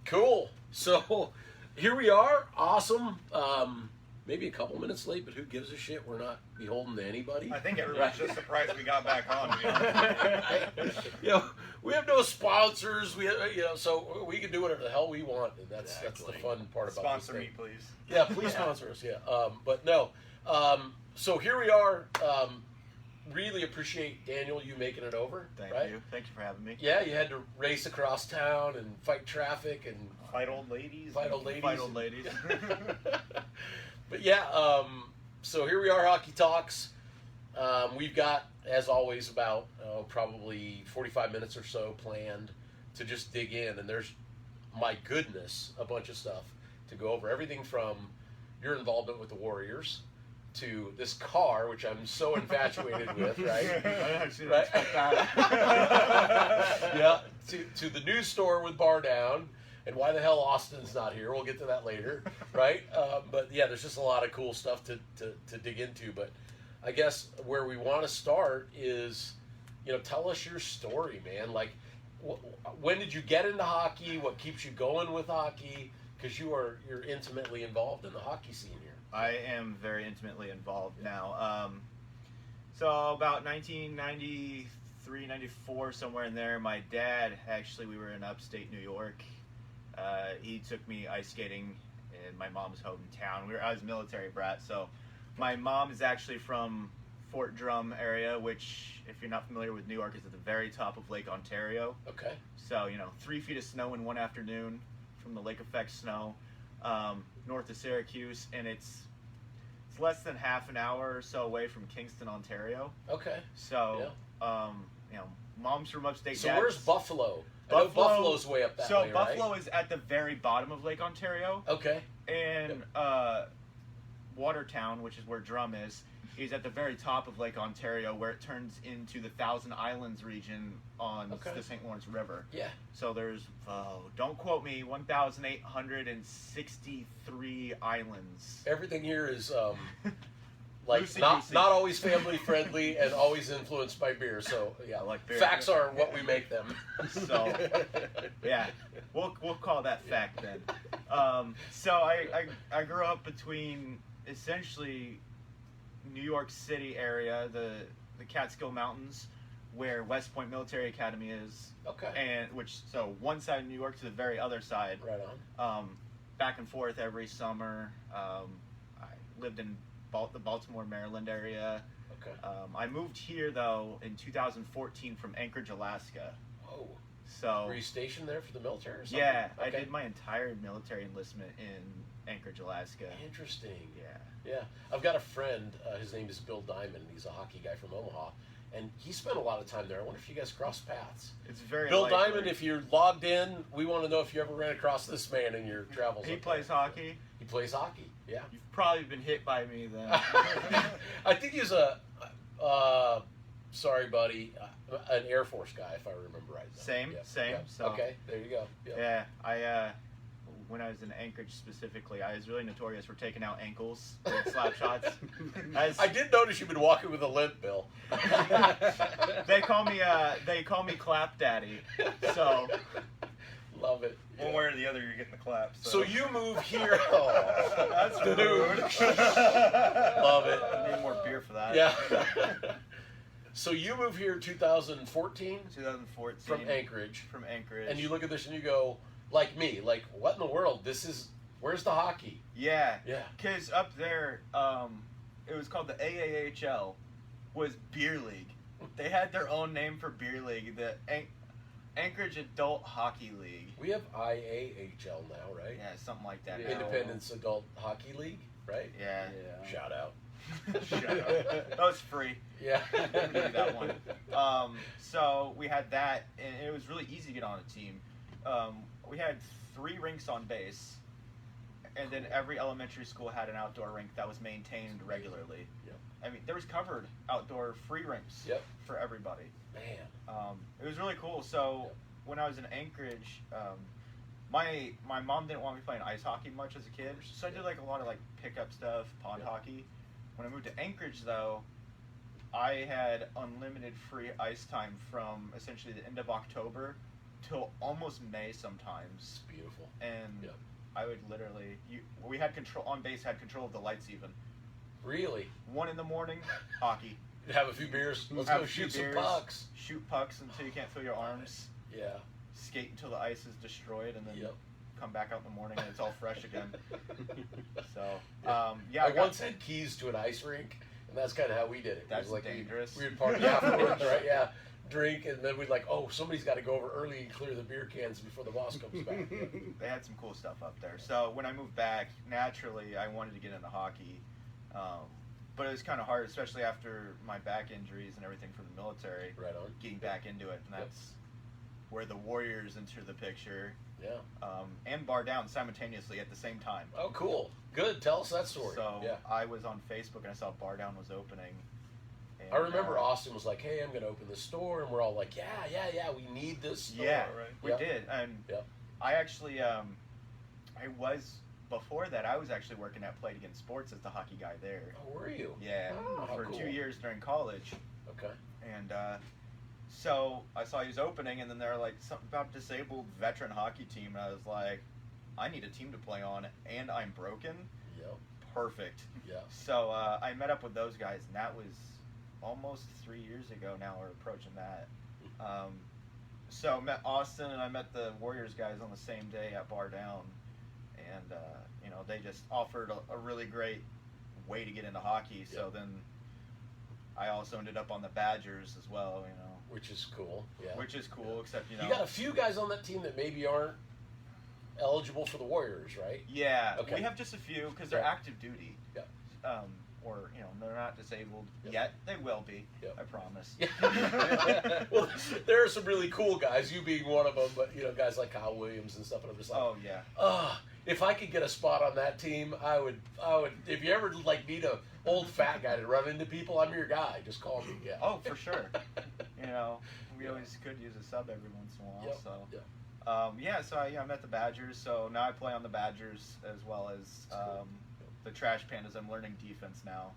Cool. So here we are. Awesome. Maybe a couple minutes late, but who gives a shit? We're not beholden to anybody. I think everybody's just surprised we got back on. To be honest. We have no sponsors. So we can do whatever the hell we want. And that's the fun part about Sponsor this me, thing. please. Yeah, please sponsor us. Yeah. But no. So here we are. Really appreciate, Daniel, you making it over. Thank you. Thank you for having me. Yeah, you had to race across town and fight traffic and Fight old ladies. Fight old ladies. Fight old ladies. But yeah, so here we are, Hockey Talks. We've got, as always, about probably 45 minutes or so planned to just dig in. And there's, my goodness, a bunch of stuff to go over. Everything from your involvement with the Warriors to this car, which I'm so infatuated with, right? Right? Yeah. To the news store with Bardown, and why the hell Austin's not here. We'll get to that later, right? But yeah, there's just a lot of cool stuff to dig into. But I guess where we want to start is, tell us your story, man. Like, when did you get into hockey? What keeps you going with hockey? Because you're intimately involved in the hockey scene here. I am very intimately involved now. So about 1993, 94, somewhere in there, my dad, actually, we were in upstate New York. He took me ice skating in my mom's hometown. I was a military brat, so my mom is actually from Fort Drum area, which, if you're not familiar with New York, is at the very top of Lake Ontario. Okay. So, 3 feet of snow in one afternoon from the lake effect snow, north of Syracuse, and it's less than half an hour or so away from Kingston, Ontario. Okay. So, mom's from upstate. So where's Buffalo? I know Buffalo's way up that way, right? So Buffalo is at the very bottom of Lake Ontario. Okay. And Watertown, which is where Drum is at the very top of Lake Ontario, where it turns into the Thousand Islands region on the St. Lawrence River. Yeah. So there's, don't quote me, 1,863 islands. Everything here is not always family friendly and always influenced by beer. So yeah, like beer. Facts are what we make them. So yeah, we'll call that fact then. So I grew up between essentially New York City area, the Catskill Mountains, where West Point Military Academy is. Okay. And so one side of New York to the very other side. Right on. Back and forth every summer. I lived in the Baltimore, Maryland area. Okay. I moved here though in 2014 from Anchorage, Alaska. Whoa. So. Were you stationed there for the military or something? Yeah, okay. I did my entire military enlistment in Anchorage, Alaska. Interesting. Yeah. Yeah. I've got a friend, his name is Bill Diamond. He's a hockey guy from Omaha. And he spent a lot of time there. I wonder if you guys crossed paths. It's very Bill Diamond, if you're logged in, we want to know if you ever ran across this man in your travels. He plays hockey. He plays hockey, yeah. You've probably been hit by me then. I think he's sorry buddy, an Air Force guy, if I remember right. Same. Yeah. So, okay, there you go. Yeah, when I was in Anchorage specifically, I was really notorious for taking out ankles with slap shots. I did notice you've been walking with a limp, Bill. They call me Clap Daddy. So love it. One way or the other, you're getting the claps. So you move here. Oh, that's the dude. Love it. I need more beer for that. Yeah. So you move here 2014? 2014. From Anchorage. From Anchorage. And you look at this and you go, like me, like, what in the world? Where's the hockey? Yeah. Yeah. Because up there, it was called the AAHL, was Beer League. They had their own name for Beer League, the Anchorage Adult Hockey League. We have IAHL now, right? Yeah, something like that. Independence Adult Hockey League, right? Yeah. Shout out. Shout out. That was free. Yeah. Give you that one. So we had that, and it was really easy to get on a team. We had 3 rinks on base, and then every elementary school had an outdoor rink that was maintained regularly. Yep. I mean, there was covered outdoor free rinks for everybody. Man. It was really cool. So when I was in Anchorage, my mom didn't want me playing ice hockey much as a kid, so I did like a lot of like pickup stuff, pond hockey. When I moved to Anchorage, though, I had unlimited free ice time from essentially the end of October till almost May sometimes. It's beautiful. And Yep. I would literally, we had control, on base had control of the lights even. Really? 1 in the morning, hockey. Have a few beers. Let's Have go a few shoot some beers, pucks. Shoot pucks until you can't feel your arms. Yeah. Skate until the ice is destroyed, and then Yep. come back out in the morning and it's all fresh again. So, I once had keys to an ice rink, and that's kind of how we did it. That's it was like dangerous. We would party afterwards, right? Yeah. Drink, and then we'd like, oh, somebody's got to go over early and clear the beer cans before the boss comes back. They had some cool stuff up there. So when I moved back, naturally I wanted to get into hockey, but it was kind of hard, especially after my back injuries and everything from the military. Right on. Getting back into it, and that's where the Warriors enter the picture. Yeah. And Bardown simultaneously at the same time. Oh, cool. Good. Tell us that story. So yeah. I was on Facebook and I saw Bardown was opening. And, I remember Austin was like, "Hey, I'm going to open this store," and we're all like, "Yeah, we need this store." Yeah, right? we did. And I actually, I was, before that, I was actually working at Play It Again Sports as the hockey guy there. Oh, were you? Yeah, Oh, for cool. 2 years during college. Okay. And so I saw he was opening, and then they were like, something about disabled veteran hockey team, and I was like, I need a team to play on, and I'm broken. Yep. Perfect. Yeah. So I met up with those guys, and that was almost 3 years ago now, or approaching that. So met Austin, and I met the Warriors guys on the same day at Bardown, and you know, they just offered a really great way to get into hockey. So then I also ended up on the Badgers as well, you know. Which is cool. Yeah. Which is cool, except, you know. You got a few guys on that team that maybe aren't eligible for the Warriors, right? Yeah, Okay. we have just a few because they're active duty. Yep. Or, you know, they're not disabled Yep. yet. They will be, Yep. I promise. Yeah. Well, there are some really cool guys, you being one of them, but, you know, guys like Kyle Williams and stuff, and I'm just like, Oh, yeah. If I could get a spot on that team, I would, if you ever, like, need a old fat guy to run into people, I'm your guy. Just call me. Yeah. Oh, for sure. You know, we always could use a sub every once in a while. Yep. So, Yeah. so I met the Badgers. So now I play on the Badgers as well as cool. the Trashpandas. I'm learning defense now.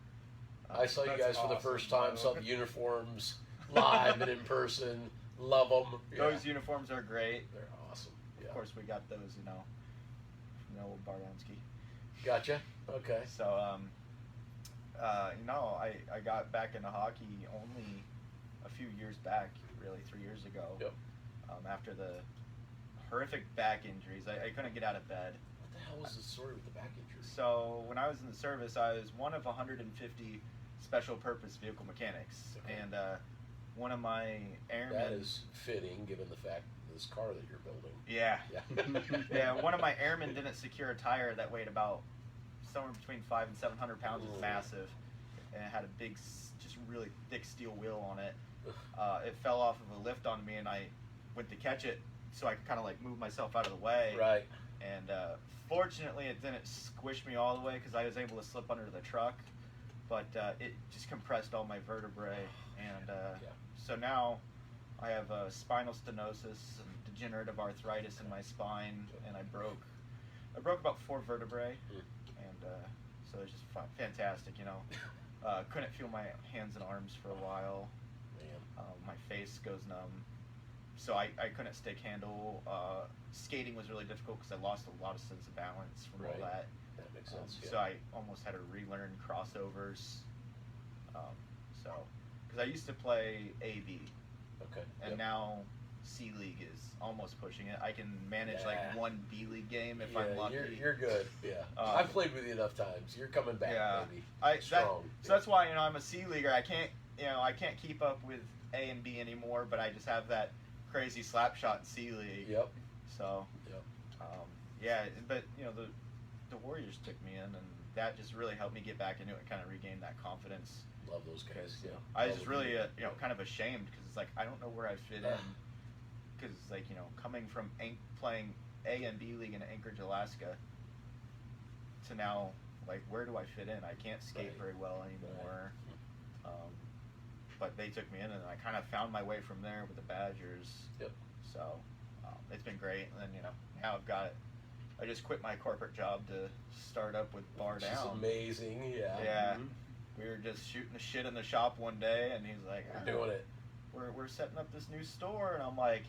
I saw you That's guys for the awesome, first time, bro. saw the uniforms live and in person. Love them. Yeah. Those uniforms are great. They're awesome. Yeah. Of course, we got those, you know, from the old Bardowski. Gotcha. Okay. So, you know, I got back into hockey only a few years back, really 3 years ago. Yep. After the horrific back injuries, I couldn't get out of bed. What the hell was the story with the back injury? So when I was in the service, I was one of 150 special purpose vehicle mechanics, Okay. and one of my airmen. That is fitting, given the fact this car that you're building. Yeah. Yeah. Yeah, one of my airmen didn't secure a tire that weighed about somewhere between 500 and 700 pounds. It's Ooh. massive, and it had a big, just really thick steel wheel on it. It fell off of a lift on me, and I went to catch it, so I could kind of like move myself out of the way. Right. And fortunately, it didn't squish me all the way because I was able to slip under the truck, but it just compressed all my vertebrae, and so now I have spinal stenosis and degenerative arthritis in my spine, and I broke about 4 vertebrae, and so it's just fantastic, you know. Couldn't feel my hands and arms for a while. Man. My face goes numb, so I couldn't stick handle. Skating was really difficult because I lost a lot of sense of balance from all Right. that. That makes sense. So I almost had to relearn crossovers. So, because I used to play AB, Okay. and Yep. now C League is almost pushing it. I can manage Yeah. like one B League game if Yeah, I'm lucky. You're good. Yeah. I've played with you enough times. You're coming back, Yeah. baby. So Strong. that's why, you know, I'm a C leaguer. I can't keep up with A and B anymore, but I just have that crazy slap shot in C League. Yep. So, Yep. yeah, but you know, the Warriors took me in, and that just really helped me get back into it and kind of regain that confidence. Love those guys. Yeah. I was Love just them. really, you know, kind of ashamed because it's like I don't know where I fit in. Because like, you know, coming from playing A and B league in Anchorage, Alaska, to now like where do I fit in? I can't skate Right. very well anymore. But they took me in, and I kind of found my way from there with the Badgers. Yep. So it's been great. And then, you know, now I just quit my corporate job to start up with Which is Bardown. amazing. Yeah. Yeah. Mhm. We were just shooting the shit in the shop one day, and he's like, We're doing it. We're setting up this new store, and I'm like,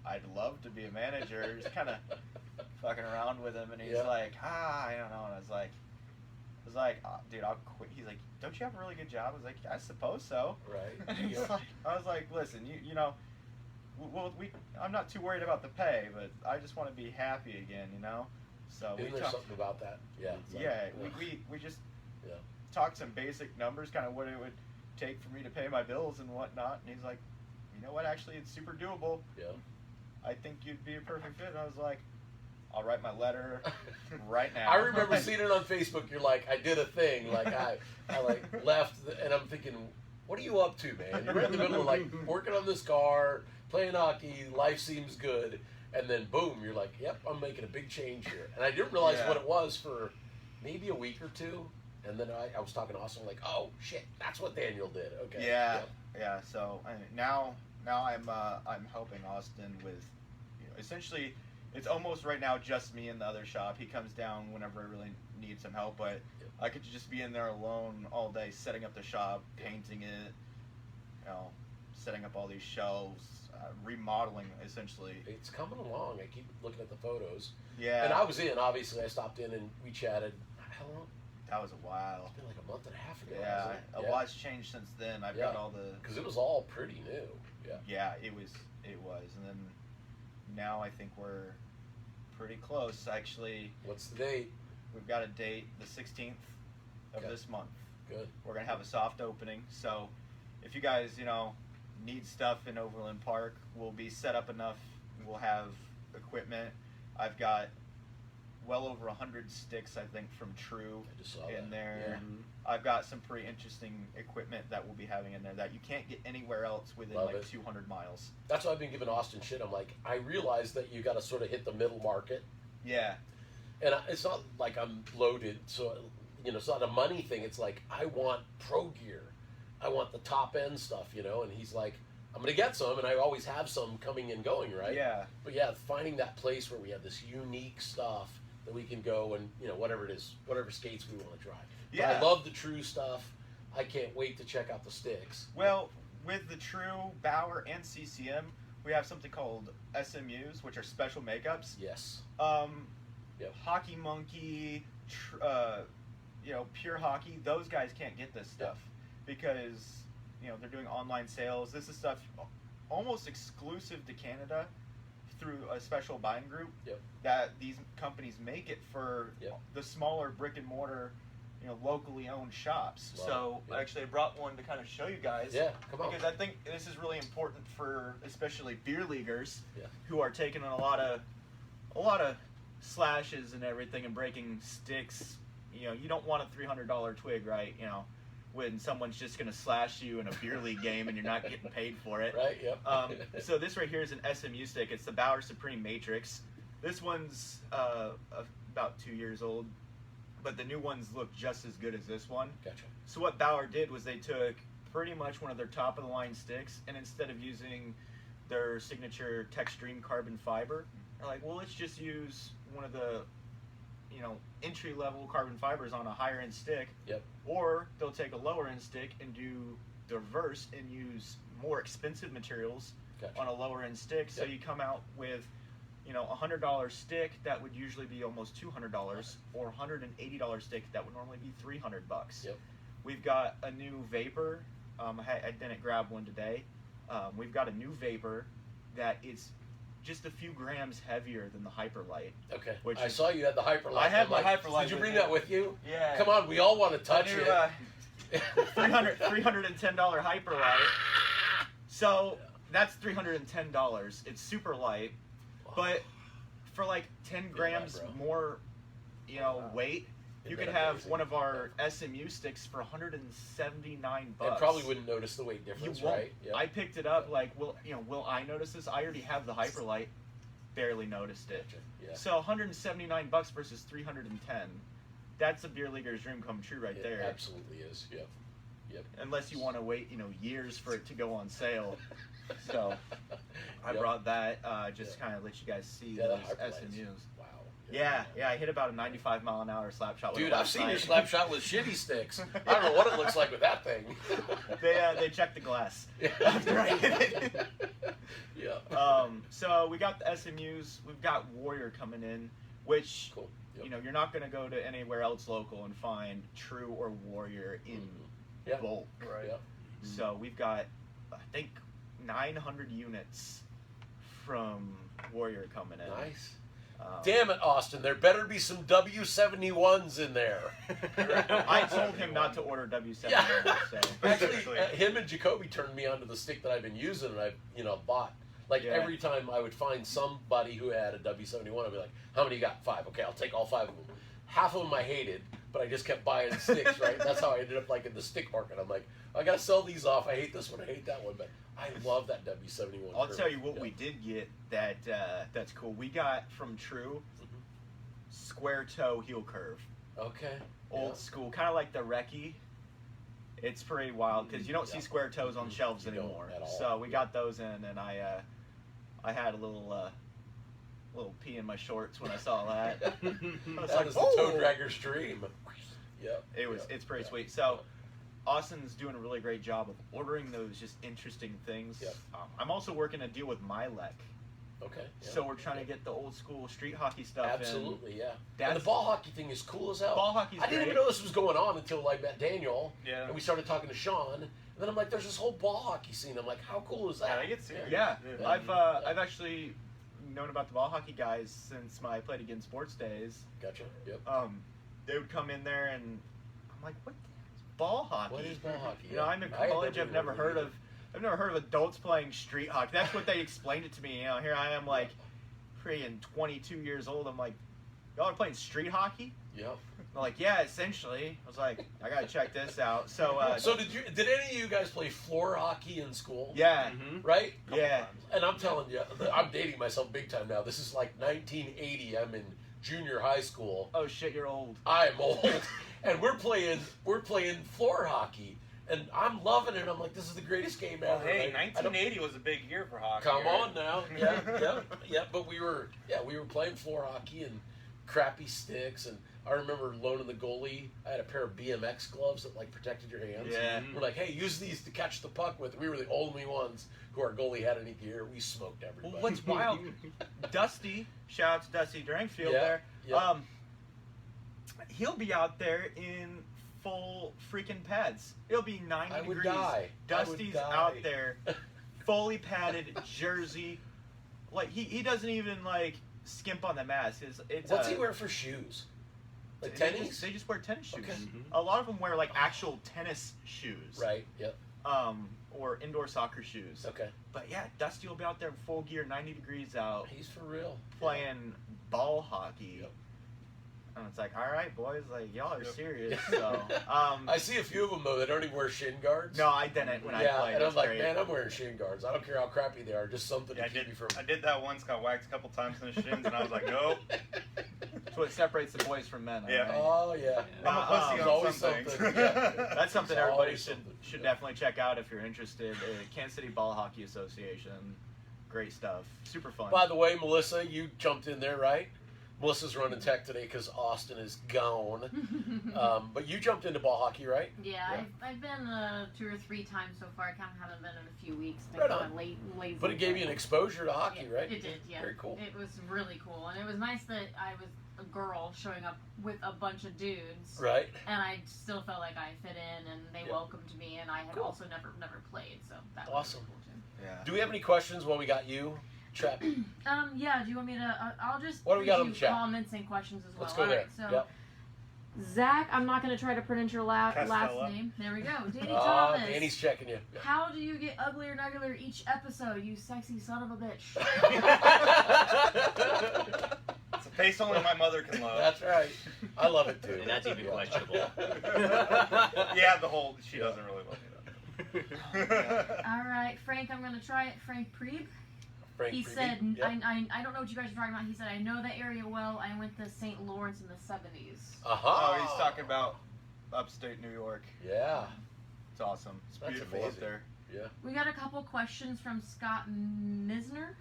I'd love to be a manager. Just kind of fucking around with him, and he's Yeah. like, I don't know. And I was like, dude, I'll quit. He's like, don't you have a really good job? I was like, I suppose so. Right. And he's Yeah. like, I was like, listen, you know, I'm not too worried about the pay, but I just want to be happy again, you know. So Isn't there something about that? Yeah. It's like, yeah, ugh. we just Yeah. talked some basic numbers, kind of what it would take for me to pay my bills and whatnot. And he's like, you know what? Actually, it's super doable. Yeah. I think you'd be a perfect fit. And I was like, I'll write my letter right now. I remember seeing it on Facebook. You're like, I did a thing. Like I like left, and I'm thinking, what are you up to, man? You're in the middle of like working on this car, playing hockey. Life seems good, and then boom, you're like, yep, I'm making a big change here. And I didn't realize Yeah. what it was for maybe a week or two. And then I was talking to Austin, like, oh shit, that's what Daniel did. Okay. Yeah, yeah. So now I'm helping Austin with, essentially, it's almost right now just me in the other shop. He comes down whenever I really need some help, but Yep. I could just be in there alone all day, setting up the shop, painting it, setting up all these shelves, remodeling essentially. It's coming along. I keep looking at the photos. Yeah. And I was in, obviously. I stopped in and we chatted. How long? That was a while. It's been like a month and a half ago. Yeah, hasn't a it? lot's changed since then. I've got all the. Because it was all pretty new. Yeah. Yeah, it was, and then now I think we're pretty close. Actually, What's the date? we've got a date, the 16th of Okay. this month. Good. We're gonna have a soft opening. So, if you guys, need stuff in Overland Park, we'll be set up enough. We'll have equipment. I've got well over 100 sticks, I think, from True I just saw in that. there. Yeah. I've got some pretty interesting equipment that we'll be having in there that you can't get anywhere else within Love like it. 200 miles. That's why I've been giving Austin shit. I'm like, I realize that you got to sort of hit the middle market. Yeah. And it's not like I'm loaded, so, it's not a money thing. It's like, I want pro gear. I want the top end stuff, and he's like, I'm going to get some, and I always have some coming and going, right? Yeah. But yeah, finding that place where we have this unique stuff that we can go and, whatever it is, whatever skates we want to try. But Yeah. I love the True stuff. I can't wait to check out the sticks. Well, with the True, Bauer, and CCM, we have something called SMUs, which are special makeups. Yes. Yep. Hockey Monkey, Pure Hockey, those guys can't get this stuff because, they're doing online sales. This is stuff almost exclusive to Canada through a special buying group Yep. that these companies make it for Yep. the smaller brick and mortar, locally owned shops. Wow. So Yep. actually I brought one to kind of show you guys. Yeah, come on. Because I think this is really important for especially beer leaguers Yeah. who are taking a lot of slashes and everything and breaking sticks. You don't want a $300 twig, right? When someone's just going to slash you in a beer league game and you're not getting paid for it. Right, yep. So this right here is an SMU stick. It's the Bauer Supreme Matrix. This one's about 2 years old, but the new ones look just as good as this one. Gotcha. So what Bauer did was they took pretty much one of their top of the line sticks, and instead of using their signature Textreme carbon fiber, they're like, well, let's just use one of the entry level carbon fibers on a higher end stick. Yep. Or they'll take a lower end stick and do the reverse and use more expensive materials Gotcha. on a lower end stick. So Yep. you come out with $100 stick that would usually be almost $200, or $180 stick that would normally be $300. Yep. We've got a new vapor. I didn't grab one today. We've got a new vapor that is just a few grams heavier than the Hyperlight. Okay. Which I is- saw you had the Hyperlight. I had I'm my like, Hyperlight Did you with bring me. that with you? Yeah. Come on, we all want to touch new, it. $310 Hyperlight. So that's $310. It's super light, but for like 10 grams bro. more, weight, you Isn't could that have amazing? one of our SMU sticks for $179. And probably wouldn't notice the weight You difference, won't. right? Yep. I picked it up. Like, will I notice this? I already have the Hyperlight. Barely noticed it. Gotcha. Yeah. So $179 versus $310. That's a beer leaguer's dream come true right It there. absolutely is. Yep. Yep. Unless you want to wait, years for it to go on sale. So I Yep. brought that just kind of let you guys see Yeah, those the hard plays. SMUs. Wow. Yeah, I hit about a 95 mile an hour slap shot with Dude, it I've last seen your night. slap shot with shitty sticks. I don't know what it looks like with that thing. They checked the glass after I hit it. Yeah. So we got the SMUs. We've got Warrior coming in, which Cool. Yep. you know you're not going to go to anywhere else local and find True or Warrior in Yeah. bulk. Right. Yeah. So we've got I think 900 units from Warrior coming in. Nice. Um, Damn it, Austin. There better be some W71s in there. I told him not to order W7. Yeah. So. Actually, him and Jacoby turned me onto the stick that I've been using and I've bought. Like Yeah. every time I would find somebody who had a W71, I'd be like, how many you got? 5. Okay, I'll take all 5 of them. Half of them I hated, but I just kept buying sticks, right? That's how I ended up like in the stick market. I'm like, I gotta sell these off. I hate this one, I hate that one, but I love that W71. I'll curve. tell you what Yeah. we did get that's cool. We got from True square toe heel curve, Okay. old Yeah. school, kind of like the Recce. It's pretty wild because you don't see Yeah. square toes on shelves You don't anymore. at all. So we got those in, and I had a little pee in my shorts when I saw that. I was That like, is the "Oh!" toe dragger stream. Yep. It's pretty Yeah. sweet. So Austin's doing a really great job of ordering those just interesting things. Yep. I'm also working a deal with Milec. Okay. Yeah. So we're trying to get the old school street hockey stuff Absolutely, yeah. And That's- the ball hockey thing is cool as hell. Ball hockey's I didn't even great. know this was going on until I met Daniel. Yeah. And we started talking to Sean. And then I'm like, there's this whole ball hockey scene. I'm like, how cool is that? Yeah, they get serious. Yeah, Yeah. I've actually known about the ball hockey guys since my Played Again Sports days. Gotcha. Yep. They would come in there and I'm like, what the heck is ball hockey? What is ball hockey? You know, I'm in college. I've never heard of adults playing street hockey. That's what they explained it to me. You know, here I am like, freaking 22 years old. I'm like, y'all are playing street hockey? Yep. They're like, yeah, essentially. I was like, I gotta check this out. So, So did any of you guys play floor hockey in school? yeah, Right? yeah. And I'm telling you, I'm dating myself big time now. This is like 1980. I'm in junior high school. Oh shit, you're old. I'm old, and we're playing floor hockey, and I'm loving it. I'm like, this is the greatest game ever. Well, hey, I don't- 1980 was a big year for hockey. Come right? on now, yeah. But we were playing floor hockey and crappy sticks, and I remember loaning the goalie. I had a pair of BMX gloves that like protected your hands. Yeah. We're like, hey, use these to catch the puck with. We were the only ones who our goalie had any gear. We smoked everybody. Well, what's wild, Dusty, shout out to Dusty Drankfield Yeah, there. yeah. He'll be out there in full freaking pads. It'll be 90 I would degrees. die. Dusty's I would die. out there, fully padded jersey. Like he doesn't even like skimp on the mask. It's What's he wear for shoes? Like They tennis? just, they just wear tennis shoes. Okay. A lot of them wear like actual tennis shoes. Right. Yep. Or indoor soccer shoes. Okay. But yeah, Dusty will be out there in full gear, 90 degrees out, He's for real. playing ball hockey. Yep. And it's like, all right, boys, like y'all are Yep. serious. So, I see a few of them though that don't even wear shin guards. no, I didn't when I Yeah, played. and I'm It's like, great. man, I'm wearing shin guards. I don't care how crappy they are, just something Yeah, to keep me from. I did that once, got whacked a couple times in the shins, and I was like, nope. That's what separates the boys from men. I Yeah. think. Oh yeah. I'm a pussy There's on always some things. something. Yeah. That's something There's everybody always should something. should Yeah. definitely check out if you're interested. Kansas City Ball Hockey Association, great stuff, super fun. By the way, Melissa, you jumped in there, right? Melissa's running tech today because Austin is gone. But you jumped into ball hockey, right? Yeah, I've been 2 or 3 times so far. I kind of haven't been in a few weeks. Been Right kind on. of lazy. But it gave you an exposure to hockey, Yeah, right? It did, yeah. Very cool. It was really cool, and it was nice that I was a girl showing up with a bunch of dudes, Right. and I still felt like I fit in, and they Yeah. welcomed me, and I had Cool. also never played, so that Awesome. was really cool too. yeah. Do we have any questions while we got you? Trap. Yeah. Do you want me to? I'll just What do we got on read the you chat? comments and questions as well. Let's go All there. right, so Yep. Zach, I'm not going to try to pronounce your last Castella. name. There we go. Danny Ah, Thomas. Danny's checking you. Yeah. How do you get uglier and uglier each episode, you sexy son of a bitch? It's a face only my mother can love. That's right. I love it too. That's even Yeah. questionable. Yeah, the whole, she doesn't really love me though. All right, Frank, I'm going to try it. Frank Preeb. Frank He Freebie. said, Yep. I don't know what you guys are talking about. He said, I know that area well. I went to St. Lawrence in the 70s. Uh-huh. Oh, he's talking about upstate New York. Yeah. It's awesome. It's That's beautiful amazing. up there. Yeah. We got a couple questions from Scott Misner.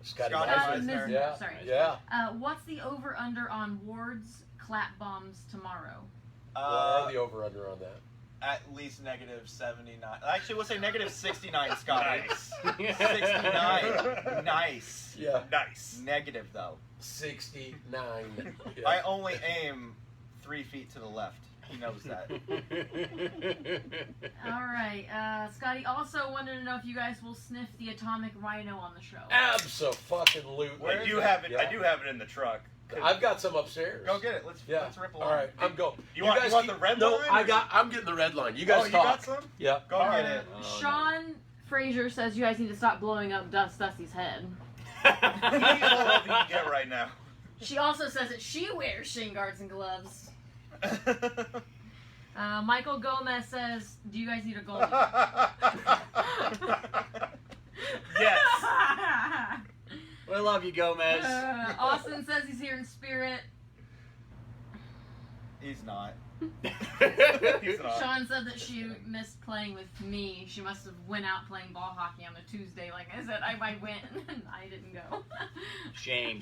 Scotty Scott Meisner. Meisner. Yeah. Sorry. Yeah. What's the over/under on Ward's clap bombs tomorrow? What are the over/under on that? At least -79. Actually, we'll say -69, Scotty. Nice. 69. Nice. Yeah. Nice. Negative, though. 69. Yeah. I only aim 3 feet to the left. He knows that. All right. Scotty also wanted to know if you guys will sniff the atomic rhino on the show. Abso-fucking-lutely. Where I is do it? have it. Yeah. I do have it in the along. I've got some upstairs. Go get it. Let's rip along. All right, I'm going. You want guys the red no, line, I or- got. I'm getting the red line. You guys you talk. got some? Yeah. Go get it. Sean Frazier says you guys need to stop blowing up Dusty's head. He's all you can get right now. She also says that she wears shin guards and gloves. Michael Gomez says, do you guys need a goalie? Yes. I love you, Gomez. Austin says he's here in spirit. He's not. He's not. Sean said that she missed playing with me. She must have went out playing ball hockey on a Tuesday. Like I said, I went and I didn't go. Shame.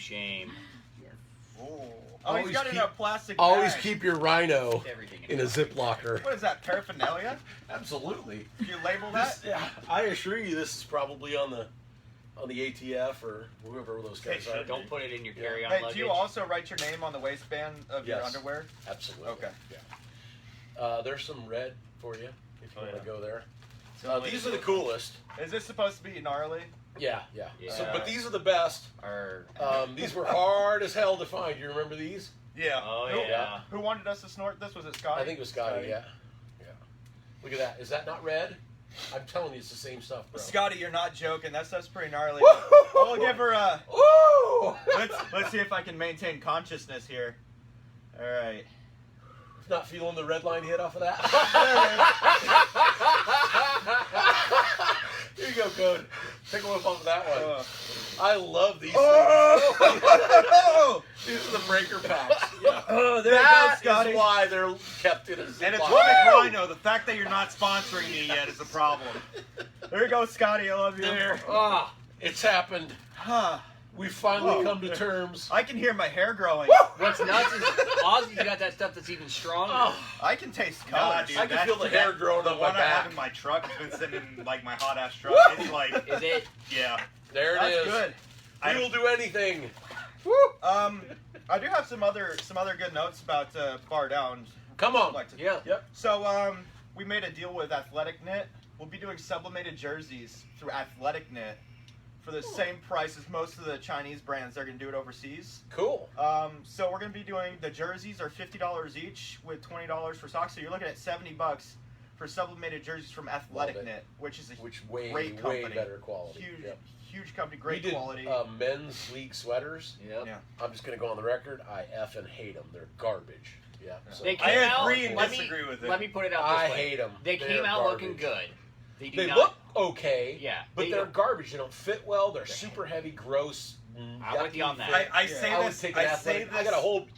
Yes. Oh, Always he's got it in keep- a plastic Always bag. keep your rhino Everything in a zip locker. What is that, paraphernalia? Absolutely. Do you label that? This, yeah, I assure you, this is probably on the ATF or whoever those guys are. Don't put it in your carry-on Hey, luggage. do you also write your name on the waistband of your Yes. underwear? Absolutely. Okay. Yeah. There's some red for you if you Oh, want to yeah. go there. So These are the coolest. Is this supposed to be gnarly? Yeah. Yeah. So, but these are the best. Or, These were hard as hell to find. You remember these? Yeah. oh Who- yeah. Who wanted us to snort this? Was it Scotty? I think it was Scotty. Yeah. Look at that. Is that not red? I'm telling you, it's the same stuff, bro. Scotty, you're not joking. That stuff's pretty gnarly. Woo! We'll give her a. Woo! Let's see if I can maintain consciousness here. All right. Not feeling the red line hit off of that? Here you go, Code. Take a whiff off of that one. I love these Oh! things. These are the breaker packs. Yeah. Oh, there That you go, Scotty. is why they're kept in a zip And it's locker. Atomic Rhino. The fact that you're not sponsoring me yet is a problem. There you go, Scotty. I love you. There. Ah, It's happened. Huh. We finally Whoa. come to terms. I can hear my hair growing. what's nuts is Ozzy's got that stuff that's even stronger. Oh, I can taste Nah, colors. dude, I can that- feel the hair growing The on one my I have back. in my truck has been sitting in like my hot ass truck. It's like, Is it? yeah. There it That's is. good. We will do anything. I do have some other good notes about Bardown. Come on. I'd like to- Yeah. Yep. So we made a deal with Athletic Knit. We'll be doing sublimated jerseys through Athletic Knit for the same price as most of the Chinese brands. They're gonna do it overseas. Cool. So we're gonna be doing the jerseys are $50 each with $20 for socks. So you're looking at $70 for sublimated jerseys from Athletic Love it. Knit, which is a Which way great way company. better quality. huge, Yep. huge company, great we did, quality. Men's league sweaters. Yep. Yeah. I'm just gonna go on the record. I effing hate them. They're garbage. Yeah. So They I came out. agree and let disagree me, with it. Let me put it out I this way. hate them. They came out looking good. They do They not. look okay. Yeah, But they they're don't- garbage. They don't fit well. They're super heavy, gross. I'm with you on that. yucky fit. I say I would this. take I an say athletic. this. I got a whole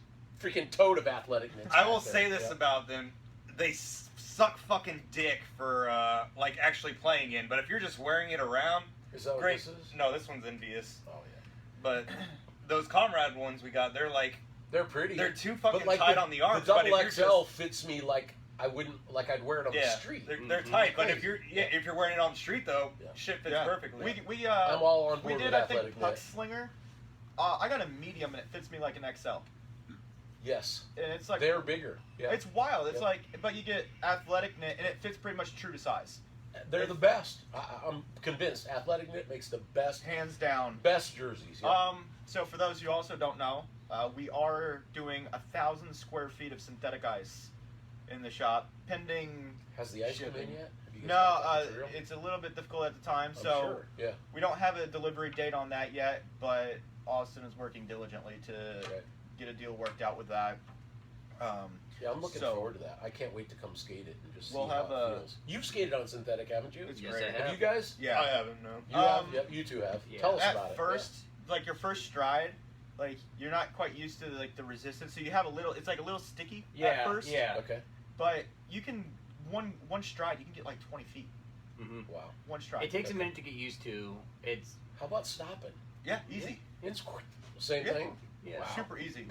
freaking tote of athletic knits. I will back there. say this Yeah. about them: they suck fucking dick for like actually playing in. But if you're just wearing it around, Is that what great. this is? No, this one's envious. Oh yeah. But those Comrade ones we got, they're like They're pretty. they're too fucking but like tight on the arms. The but if double you're XL just, fits me like I wouldn't like I'd wear it on the yeah, street. they're Mhm. tight. But Crazy. if you're Yeah. if you're wearing it on the street though, Yeah. shit fits Yeah. perfectly. We I'm all on we board did with I think athletic puck knit. slinger. I got a medium and it fits me like an XL. Yes, And it's like they're bigger. Yeah, it's wild. It's Yeah. like but you get Athletic Knit and it fits pretty much true to size. they're the best. I'm convinced. Athletic knit makes the best Hands down. jerseys. Yeah. So for those who also don't know, we are doing 1,000 square feet of synthetic ice in the shop, pending. Has the ice come in shipping. yet? Have you guys No, got that material? it's a little bit difficult at the time, I'm so sure. Yeah. we don't have a delivery date on that yet. But Austin is working diligently to Okay. get a deal worked out with that. Yeah, I'm looking So- forward to that. I can't wait to come skate it and just see We'll how have it a- feels. You've skated on synthetic, haven't you? It's Yes, great. I Have have. you guys? Yeah. I haven't no. You have? Um, Yep, you two have. yeah. Tell us about At it. first, like your first stride, like you're not quite used to like the resistance, so you have a little. It's like a little sticky Yeah. at first. Yeah. Yeah. Okay. But you can one stride, you can get like 20 feet. Mhm. Wow. One strike. It takes a minute to get used to. It's How about stopping? Yeah, easy. It's same Yeah. thing. yeah. Wow. Super easy.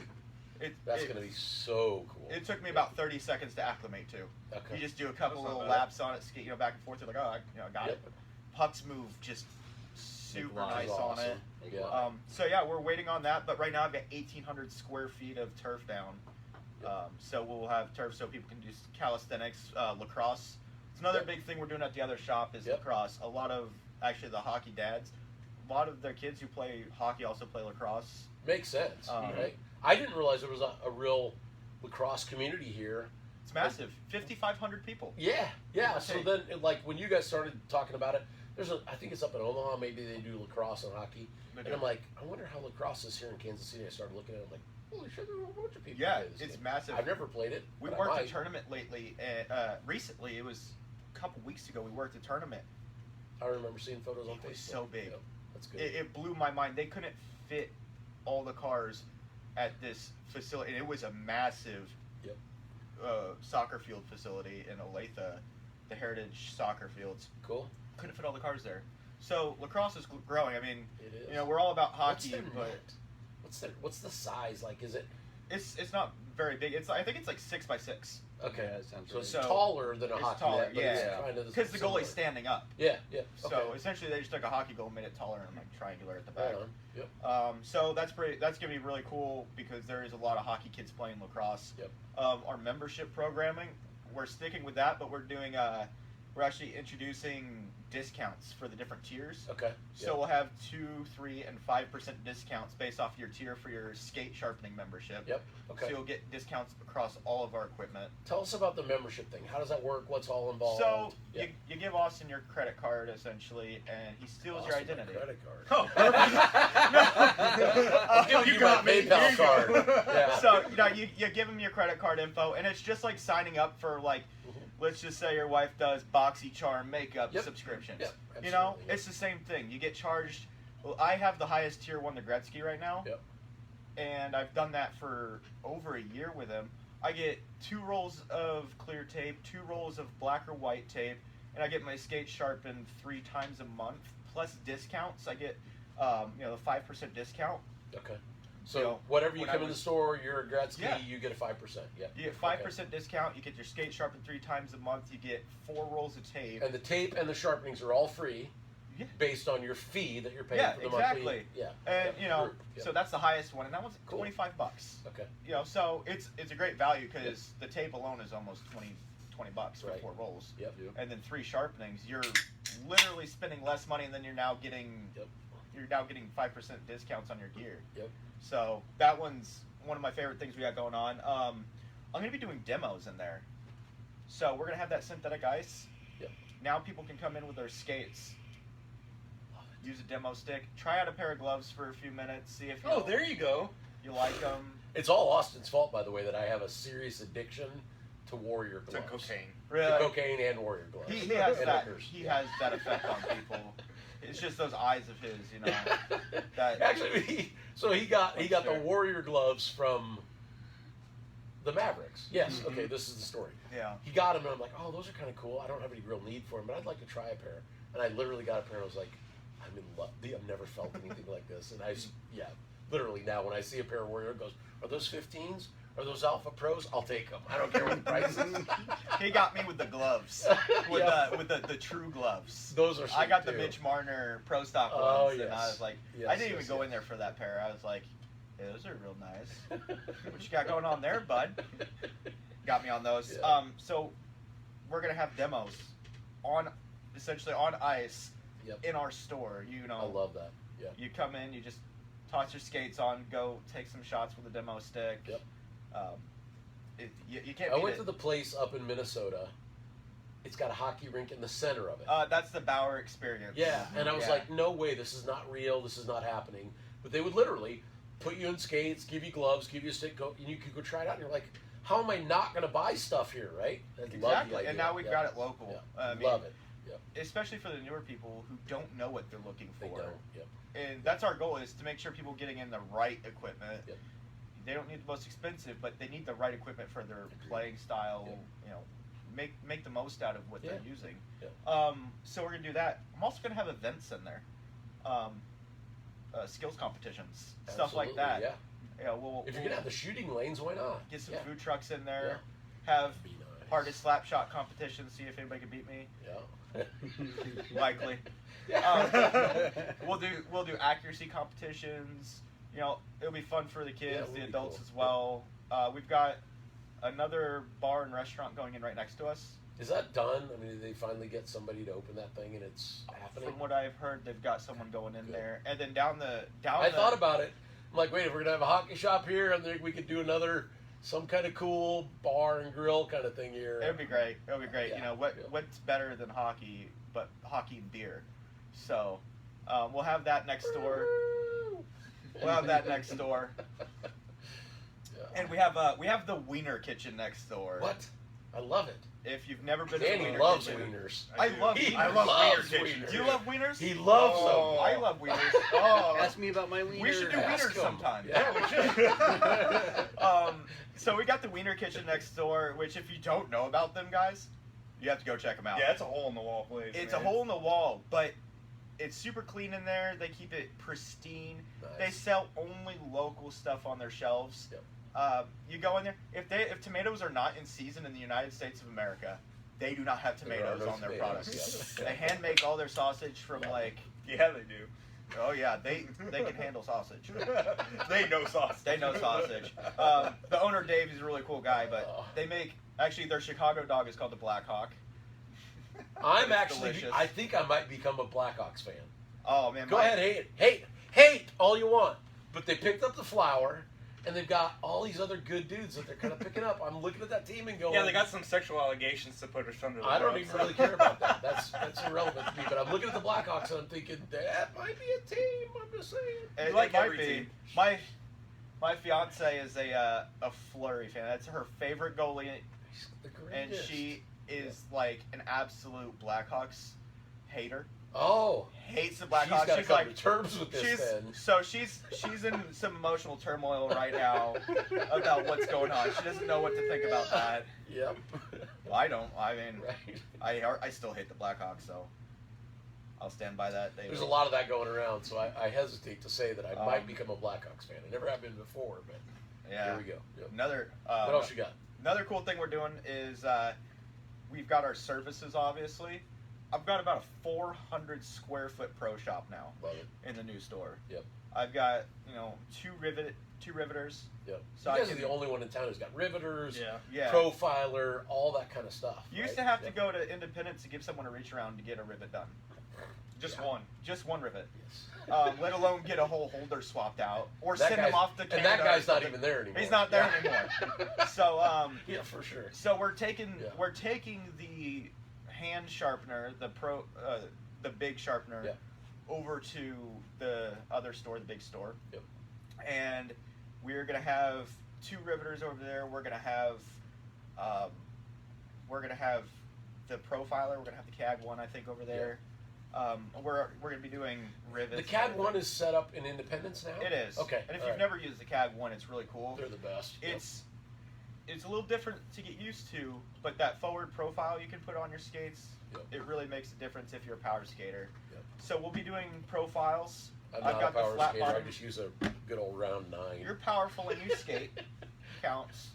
That's going to be so cool. It took me about 30 seconds to acclimate to. Okay. You just do a couple That's not little bad. laps on it, skate, back and forth. You're like, oh, I got Yep. it. Pucks move just super lines. nice on it. Yeah. So yeah, we're waiting on that. But right now I've got 1,800 square feet of turf down. So we'll have turf so people can do calisthenics, lacrosse. It's another Yep. big thing we're doing at the other shop is Yep. lacrosse. A lot of actually the hockey dads, a lot of their kids who play hockey also play lacrosse. Makes sense, Mhm. right? I didn't realize there was a real lacrosse community here. It's massive. 5,500 people. Yeah. So Okay. then, like, when you guys started talking about it, I think it's up in Omaha. Maybe they do lacrosse and hockey. And I'm like, I wonder how lacrosse is here in Kansas City. I started looking at it. I'm like, holy shit, there's a whole bunch of people. Yeah, who play this it's game. massive. I've never played it. We but I worked a might. tournament lately. Recently, it was a couple weeks ago. We worked a tournament. I remember seeing photos on It Facebook. was so big. Yep, that's good. It blew my mind. They couldn't fit all the cars at this facility. And it was a massive Yep. soccer field facility in Olathe, the Heritage Soccer Fields. Cool. Couldn't fit all the cars there. So lacrosse is growing. I mean, It is. you know, we're all about What's hockey, their but net? What's the size? Like, is it it's not very big. I think it's like 6x6 okay? Yeah, that sounds So it's So- taller than a it's hockey taller, net, but yeah. it's kind of because the similar. goalie's standing up. Yeah. So Okay. essentially, they just took a hockey goal, made it taller, and like triangular at the Right back. on. Yep. So that's gonna be really cool because there is a lot of hockey kids playing lacrosse. Yep. Our membership programming, we're sticking with that, but we're doing we're actually introducing discounts for the different tiers. Okay. So we'll have 2%, 3%, and 5% discounts based off your tier for your skate sharpening membership. Yep. Okay. So you'll get discounts across all of our equipment. Tell us about the membership thing. How does that work? What's all involved? So Yeah. you give Austin your credit card essentially, and he steals your Awesome, my identity. credit card. Oh, I'm giving you you got my me. PayPal Here you go. card. Yeah. So you give him your credit card info, and it's just like signing up for like, let's just say your wife does BoxyCharm makeup Yep. subscriptions. Yep, You know, absolutely, yep. it's the same thing. You get charged. Well, I have the highest tier one, the Gretzky, right now. Yep. And I've done that for over a year with him. I get 2 rolls of clear tape, 2 rolls of black or white tape, and I get my skate sharpened 3 times a month, plus discounts. I get, the 5% discount. Okay. So You know, whatever you when come I in the was- store, you're a Gretzky, Yeah. you get a 5%. Yeah. You get 5% discount. You get your skate sharpened 3 times a month. You get 4 rolls of tape. And the tape and the sharpenings are all free, Yeah. based on your fee that you're paying Yeah, for the exactly. monthly. Yeah. And Yep, group. Yep. so that's the highest one, and that one's Cool. $25. Okay. So it's a great value because the tape alone is almost $20 for Right. 4 rolls. Yep. And then 3 sharpenings, you're literally spending less money, and then you're now getting Yep. 5% discounts on your gear. Yep. So that one's one of my favorite things we got going on. I'm gonna be doing demos in there, so we're gonna have that synthetic ice. Yep. Now people can come in with their skates, use a demo stick, try out a pair of gloves for a few minutes, see if Oh, there you go. you like them. It's all Austin's fault, by the way, that I have a serious addiction to Warrior To gloves. cocaine. To Really? cocaine and Warrior gloves. He has And that. hookers. He Yeah. has that effect on people. It's just those eyes of his, that- Actually, he got I'm the sure. Warrior gloves from the Mavericks. Yes. Mhm. Okay, this is the story. Yeah. He got them, and I'm like, oh, those are kind of cool. I don't have any real need for them, but I'd like to try a pair. And I literally got a pair. And I was like, I'm in love. I've never felt anything like this. And literally now when I see a pair of Warrior goes, are those 15s? Are those Alpha Pros? I'll take them. I don't care what the price is. He got me with the gloves, Yeah. with the true gloves. Those are. I got sweet, the too. Mitch Marner Pro Stock Oh, ones, and I yes. was like, Yes, I didn't even yes, go yes. in there for that pair. I was like, hey, those are real nice. What you got going on there, bud? Got me on those. Yeah. So we're gonna have demos essentially on ice Yep. in our store. I love that. Yeah. You come in, you just toss your skates on, go take some shots with a demo stick. Yep. You can't. I beat went it. to the place up in Minnesota. It's got a hockey rink in the center of it. That's the Bauer experience. Yeah, and I was Yeah. like, no way, this is not real, this is not happening. But they would literally put you in skates, give you gloves, give you a stick, and you could go try it out. And you're like, how am I not going to buy stuff here, right? I love the Exactly, idea. and now we've Yeah. got it local. Yeah. I mean, Love it. Yep. especially for the newer people who don't know what they're looking They for. don't. Yep. And that's our goal, is to make sure people getting in the right equipment. Yep. They don't need the most expensive, but they need the right equipment for their Agreed. playing style. Yep. make the most out of what they're using. Yeah. So we're gonna do that. I'm also gonna have events in there, skills competitions, stuff like that. Yeah. Yeah, If you're gonna have the shooting lanes, why not? get some food trucks in there. Have Be nice. hardest slap shot competition. See if anybody can beat me. Yeah. Likely. We'll do accuracy competitions. You know, it'll be fun for the Yeah, kids, it'll the be adults cool. as well. We've got another bar and restaurant going in right next to us. Is that done? I mean, did they finally get somebody to open that thing and it's happening? From what I've heard, they've got someone going in Good. there. And then down I thought about it. I'm like, wait, if we're gonna have a hockey shop here, and then we could do some kind of cool bar and grill kind of thing here. It would be great. It would be great. Yeah, You know yeah. what's better than hockey, but hockey and beer. So we'll have that next door. We'll have that next door. Yeah. And we have the Wiener Kitchen next door. What? I love it. If you've never been to Danny Wiener loves Kitchen, wieners. I love He wieners. loves Wiener Kitchen. wieners. Do you love wieners? He loves Oh. them. I love wieners. Oh, Ask me about my wiener. we should do Ask wieners him. sometime. Yeah, we should. So we got the Wiener Kitchen next door, which if you don't know about them guys, you have to go check them out. Yeah, it's a hole in the wall place. It's man. a hole in the wall, but it's super clean in there. They keep it pristine. They Nice. sell only local stuff on their shelves. Yep. You go in there. If tomatoes are not in season in the United States of America, they do not have There are tomatoes no on their tomatoes, products. yeah. They hand make all their sausage from like. Yeah, they do. Oh yeah, they can handle sausage. They know sausage. They know sausage. The owner Dave is a really cool guy, but they make actually their Chicago dog is called the Black Hawk. I'm It's actually. delicious. I think I might become a Blackhawks fan. Oh man, Go ahead, hate all you want. But they picked up the flower, and they've got all these other good dudes that they're kind of picking up. I'm looking at that team and going, Yeah, they got some sexual allegations to put us under the I don't rug, even so- really care about that. That's irrelevant to me. But I'm looking at the Blackhawks and I'm thinking that might be a team. I'm just saying. It like might every be. team. My fiance is a Fleury fan. That's her favorite goalie, He's the and greatest. she is like an absolute Blackhawks hater. Oh, Hates the she's Blackhawks. got to She's come like to terms with this. Then she's in some emotional turmoil right now about what's going on. She doesn't know what to think about that. yep. Well, I don't. I mean, Right. I still hate the Blackhawks, so I'll stand by that. There's a lot of that going around, so I hesitate to say that I might Um, become a Blackhawks fan. I never have been before, but Yeah. here we go. Yep. Another. What else you got? Another cool thing we're doing is we've got our services. Obviously, I've got about a 400 square foot pro shop now Love it. in the new store. Yep. I've got two riveters. Yep. So you I guys can- are the only one in town who's got riveters, Yeah. Yeah. profiler, all that kind of stuff. You used right? to have to Yep. go to Independence to give someone a reach around to get a rivet done. Just Yeah. one. Just one rivet. Yes. Let alone get a whole holder swapped out or That send them guy's- off to Canada. And that or guy's not something. even there anymore. He's not there Yeah. anymore. So yeah, for sure. So we're taking Yeah. the hand sharpener, the big sharpener, Yeah. over to the other store, the big store. Yep. And we're gonna have two riveters over there. We're gonna have the profiler. We're gonna have the CAG one, I think, over there. We're gonna be doing rivets. The CAD one is set up in Independence now? It is. Okay. And if all you've right. never used the CAG one, it's really cool. They're the best. Yep. It's a little different to get used to, but that forward profile you can put on your skates, Yep. it really makes a difference if you're a power skater. Yep. So we'll be doing profiles. I'm I've not got a the power flat skater. bottom. I just use a good old round 9. You're powerful and you skate. Counts.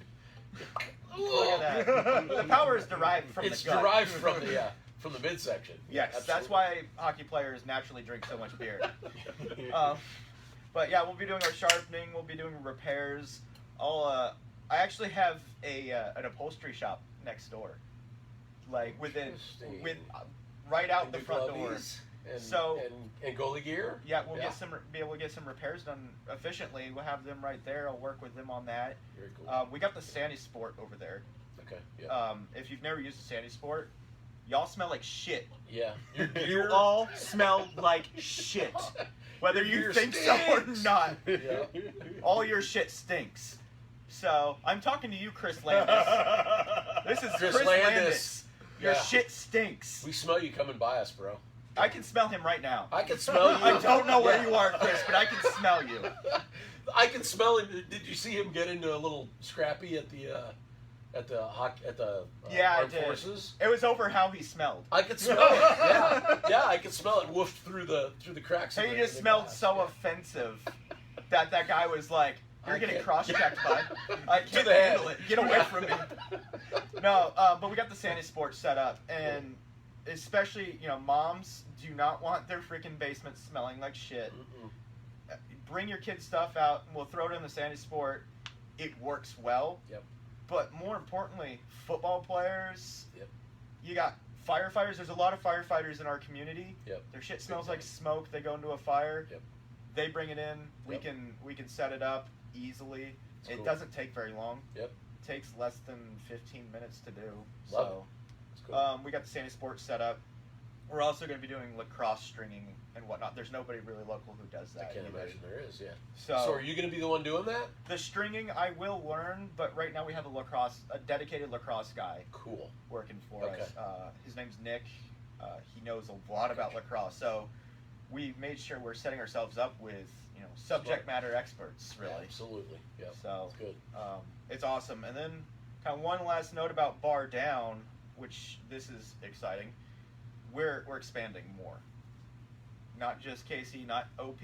Look at that. The power is derived from It's the gut. derived from the midsection. Yes, that's Absolutely. why hockey players naturally drink so much beer. But yeah, we'll be doing our sharpening. We'll be doing repairs. I actually have an upholstery shop next door, like Interesting. right out And the do front door. glovies and, So- and goalie gear. Yeah, we'll be able to get some repairs done efficiently. We'll have them right there. I'll work with them on that. Very cool. We got the Sandy Sport over there. Okay. Yeah. If you've never used the Sandy Sport, y'all smell like shit. Yeah. You all smell like shit. Whether Your you beer think so or stinks. not. Yeah. All your shit stinks. So, I'm talking to you, Chris Landis. This is Chris, Landis. Your Yeah. shit stinks. We smell you coming by us, bro. I can smell him right now. I can smell you. I don't know where Yeah. you are, Chris, but I can smell you. I can smell him. Did you see him get into a little scrappy at the at the Yeah, I Armed did. Forces? It was over how he smelled. I could smell it. Yeah, I could smell it woofed through the cracks. So in he the- just in the smelled glass. so Yeah. offensive that guy was like, "You're I getting can't- cross-checked, bud. I To can't the head. handle it. Get away from me." No, but we got the Sandy Sports set up, and especially moms do not want their freaking basement smelling like shit. Mm-mm. Bring your kids' stuff out, and we'll throw it in the Sandy Sport. It works well. Yep. But more importantly, football players. Yep. You got firefighters. There's a lot of firefighters in our community. Yep. Their shit smells like smoke. They go into a fire. Yep. They bring it in. Yep. We can set it up easily. It's It cool. doesn't take very long. Yep. It takes less than 15 minutes to do. Love So It's cool. we got the Sandy Sports set up. We're also going to be doing lacrosse stringing and whatnot. There's nobody really local who does I that. can't either. imagine there is. Yeah. So, So are you going to be the one doing that? the stringing I will learn, but right now we have a dedicated lacrosse guy Cool. working for Okay. us. His name's Nick. He knows a lot about lacrosse. So we made sure we're setting ourselves up with subject matter experts, really. Absolutely. Yeah. So That's good. it's awesome. And then kind of one last note about Bardown, which this is exciting. We're expanding more. Not just KC, not OP.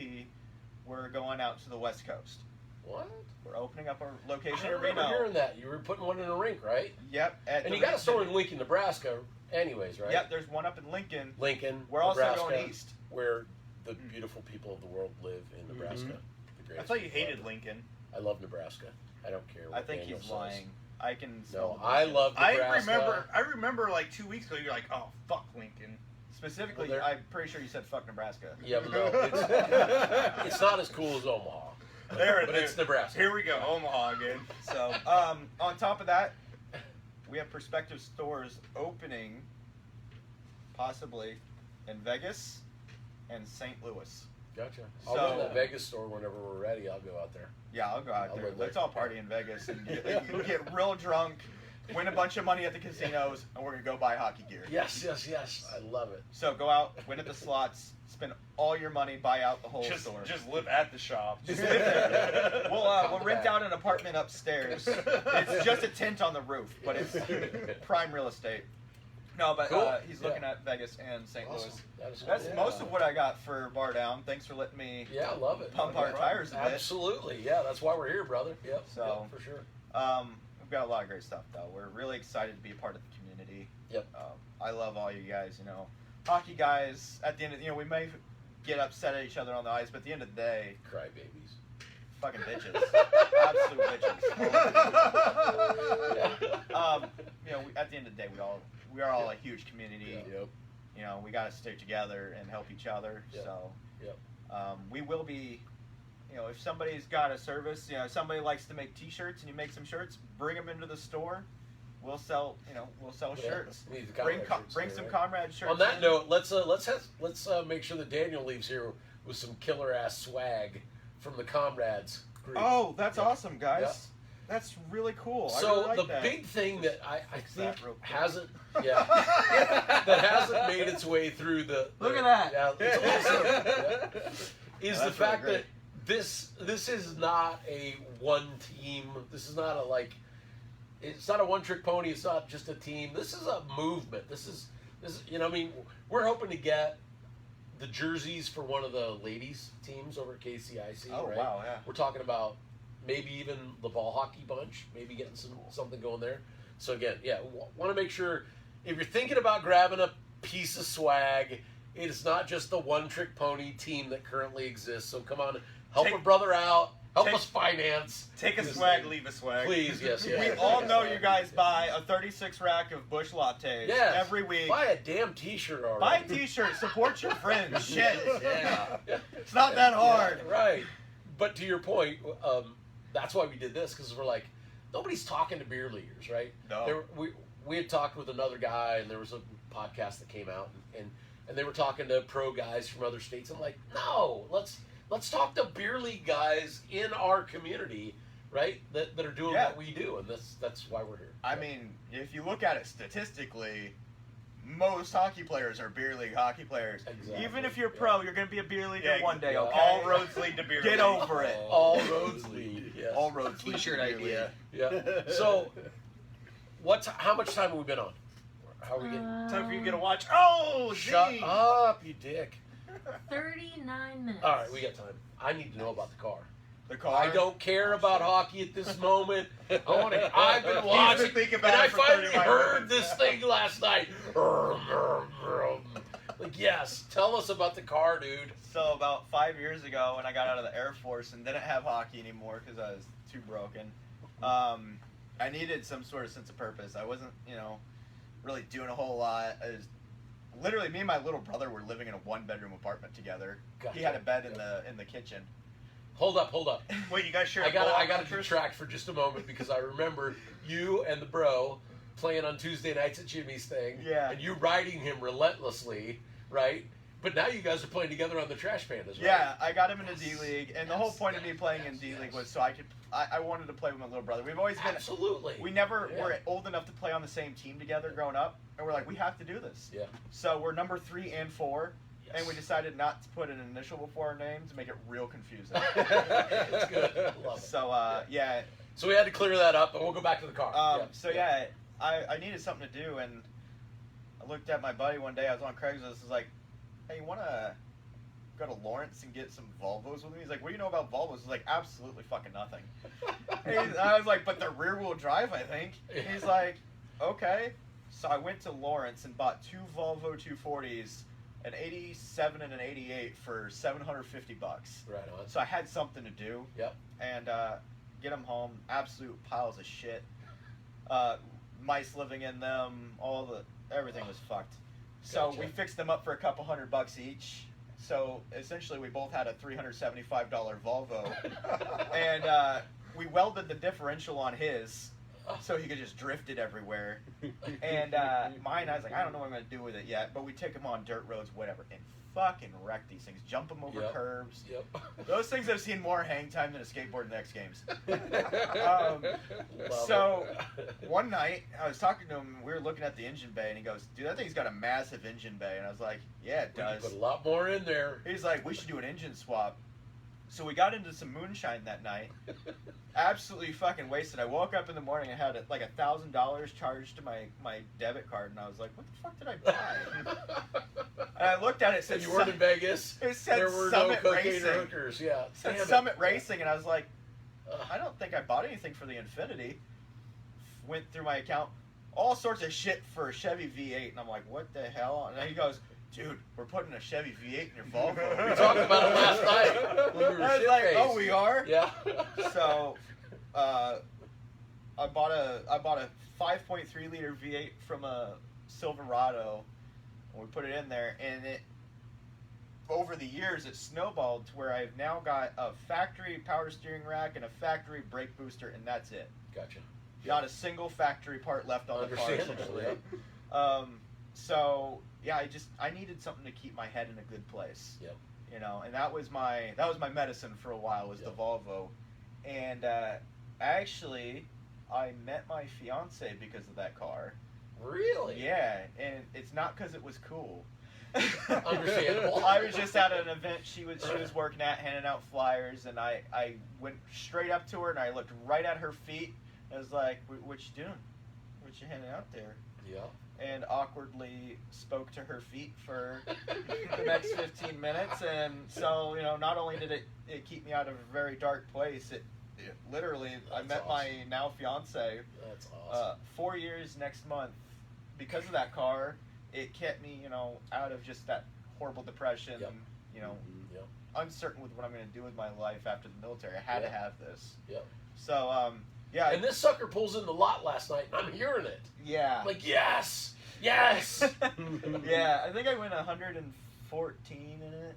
We're going out to the West Coast. What? We're opening up our I location in remember Reno. hearing that. You were putting one in a rink, right? Yep. And you got a store in Lincoln, Nebraska, anyways, right? Yep. There's one up in Lincoln. Lincoln, We're also Nebraska, going east. where the beautiful people of the world live in Nebraska. The I greatest thought you people hated ever. Lincoln. I love Nebraska. I don't care what I think Daniel he's says. lying. I can smell No, the I bullshit. love Nebraska. I remember like 2 weeks ago. You're like, oh fuck Lincoln. Specifically, Well, I'm pretty sure you said fuck Nebraska. Yeah, but no, it's not as cool as Omaha. But it's Nebraska. Here we go, Omaha again. So, on top of that, we have prospective stores opening, possibly, in Vegas and St. Louis. Gotcha. I'll So- run that Vegas store whenever we're ready. I'll go out there. Yeah, I'll go out I'll there. live there. Let's all party in Vegas and get real drunk, win a bunch of money at the casinos, and we're gonna go buy hockey gear. Yes. I love it. So go out, win at the slots, spend all your money, buy out the whole Just store. live at the shop. Just live there. We'll Come rent back. out an apartment upstairs. It's just a tent on the roof, but it's prime real estate. No, but Cool. he's Yeah. looking at Vegas and St. Awesome. Louis. That is That's cool. most of what I got for Bardown. Thanks for letting me. Yeah, I love it. Pump No our problem. tires a bit. Absolutely. Yeah, that's why we're here, brother. Yep. So- Yep, for sure. We've got a lot of great stuff though. We're really excited to be a part of the community. Yep. I love all you guys. Hockey guys. At the end of we may get upset at each other on the ice, but at the end of the day, Crybabies. fucking bitches, absolute bitches. At the end of the day, we are all a huge community. Yep. We got to stick together and help each other. Yep. So, Yep. we will be. If somebody's got a service, somebody likes to make T-shirts and you make some shirts, bring them into the store. We'll sell, shirts. We need the Bring comrade shirts bring there, some right? comrade shirts. On that in. note, let's make sure that Daniel leaves here with some killer ass swag from the comrades group. Oh, that's Yeah. awesome, guys. Yeah. That's really cool. I So really like the that. big thing that I Fix think that real quick. hasn't that hasn't made its way through the Look at that. Yeah, it's awesome. Yeah. Is the That's fact really that this is not a one team. This is not it's not a one trick pony. It's not just a team. This is a movement. This is we're hoping to get the jerseys for one of the ladies teams over at KCIC. Oh right? wow, yeah. We're talking about maybe even the ball hockey bunch, maybe getting something going there. So again, yeah, want to make sure if you're thinking about grabbing a piece of swag, it is not just the one trick pony team that currently exists. So come on, help a brother out, help us finance. Take a this swag, thing. leave a swag. Please, yes. We all know you guys buy a 36 rack of Bush lattes Yes. every week. Buy a damn T-shirt already. Buy a T-shirt. Support your friends. Shit. Yeah. It's not that hard. Yeah, right. But to your point, that's why we did this, because we're like, nobody's talking to beer leaguers, right? No. We had talked with another guy, and there was a podcast that came out, and they were talking to pro guys from other states. I'm like, no, let's talk to beer league guys in our community, right? That are doing Yeah. what we do, and that's why we're here. I mean, if you look at it statistically, most hockey players are beer league hockey players. Exactly. Even if you're pro, you're going to be a beer leaguer Yeah, one day, yeah. okay? All roads lead to beer. Get league. over it. All roads lead. Yes. All roads lead to T-shirt beer idea. league. Yeah. So How much time have we been on? How are we getting? Time for you to get a watch. Oh, Shut Zing! up, you dick. 39 minutes. All right, we got time. I need to know about the car. The car. I don't care about hockey at this moment. I've been He's watching, been thinking and about I it for finally 35 heard minutes. this thing last night. Like, yes, tell us about the car, dude. So about 5 years ago, when I got out of the Air Force and didn't have hockey anymore because I was too broken, I needed some sort of sense of purpose. I wasn't, really doing a whole lot. Literally, me and my little brother were living in a 1-bedroom apartment together. Gotcha. He had a bed in the kitchen. Hold up. Wait, you guys share I a gotta blow-up detract mattress? for just a moment because I remember you and the bro playing on Tuesday nights at Jimmy's thing. Yeah. And you riding him relentlessly, right? But now you guys are playing together on the Trashpandas, right? Yeah, I got him in a D League, and the whole point of me playing in D League was so I wanted to play with my little brother. We've always been, Absolutely. we never Yeah. were old enough to play on the same team together growing up, and we're like, we have to do this. Yeah. So we're number 3 and 4, Yes. and we decided not to put an initial before our name to make it real confusing. That's good. Love it. So yeah, So we had to clear that up, and we'll go back to the car. I needed something to do, and I looked at my buddy one day. I was on Craigslist. I was like, "Hey, you want to go to Lawrence and get some Volvos with me?" He's like, "What do you know about Volvos?" I was like, "Absolutely fucking nothing." I was like, "But they're rear-wheel drive, I think." He's like, "Okay." So I went to Lawrence and bought 2 Volvo 240s, an 87 and an 88 for $750. Right on. So I had something to do. Yep. And get them home, absolute piles of shit. Mice living in them, everything was fucked. So Gotcha. we fixed them up for a couple $100 each. So essentially, we both had a $375 Volvo, and we welded the differential on his, so he could just drift it everywhere. And mine, I was like, I don't know what I'm gonna do with it yet, but we take them on dirt roads, whatever, and fucking wreck these things, jump them over Yep. curbs. Yep. Those things have seen more hang time than a skateboard in X Games. Love so it. one night I was talking to him. We were looking at the engine bay, and he goes, "Dude, that thing's got a massive engine bay." And I was like, "Yeah, it We can does." put a lot more in there. He's like, "We should do an engine swap." So we got into some moonshine that night. Absolutely fucking wasted. I woke up in the morning and had like $1,000 charged to my debit card, and I was like, "What the fuck did I buy?" And I looked at it. It said, And you weren't in Vegas. It said There were Summit no cocaine Racing. or hookers. Yeah. It said Damn it. Summit Racing, and I was like, Ugh. I don't think I bought anything for the Infinity. Went through my account, all sorts of shit for a Chevy V8, and I'm like, what the hell? And then he goes, "Dude, we're putting a Chevy V8 in your Volvo." We talked about it last night when we were I was like, shit-faced. "Oh, we are." Yeah. So, I bought a 5.3 liter V8 from a Silverado, and we put it in there, and it. Over the years, it snowballed to where I've now got a factory power steering rack and a factory brake booster, and that's it. Gotcha. Not a single factory part left on the car. Understandable, essentially. So yeah, I needed something to keep my head in a good place. Yep. And that was my medicine for a while, was Yep. the Volvo. And actually, I met my fiance because of that car. Really? Yeah, and it's not because it was cool. Understandable. I was just at an event she was working at, handing out flyers, and I went straight up to her and I looked right at her feet. I was like, "What you doing? What you handing out there?" Yeah. And awkwardly spoke to her feet for the next 15 minutes. And so, not only did it keep me out of a very dark place, it literally, I That's met awesome. my now fiance That's awesome. 4 years next month. Because of that car, it kept me, out of just that horrible depression, Yep. and, Yep. uncertain with what I'm going to do with my life after the military. I had to Yeah. have this. Yep. So, yeah. And this sucker pulls in the lot last night, and I'm hearing it. Yeah. I'm like, yes! Yes! Yeah, I think I went 114 in it,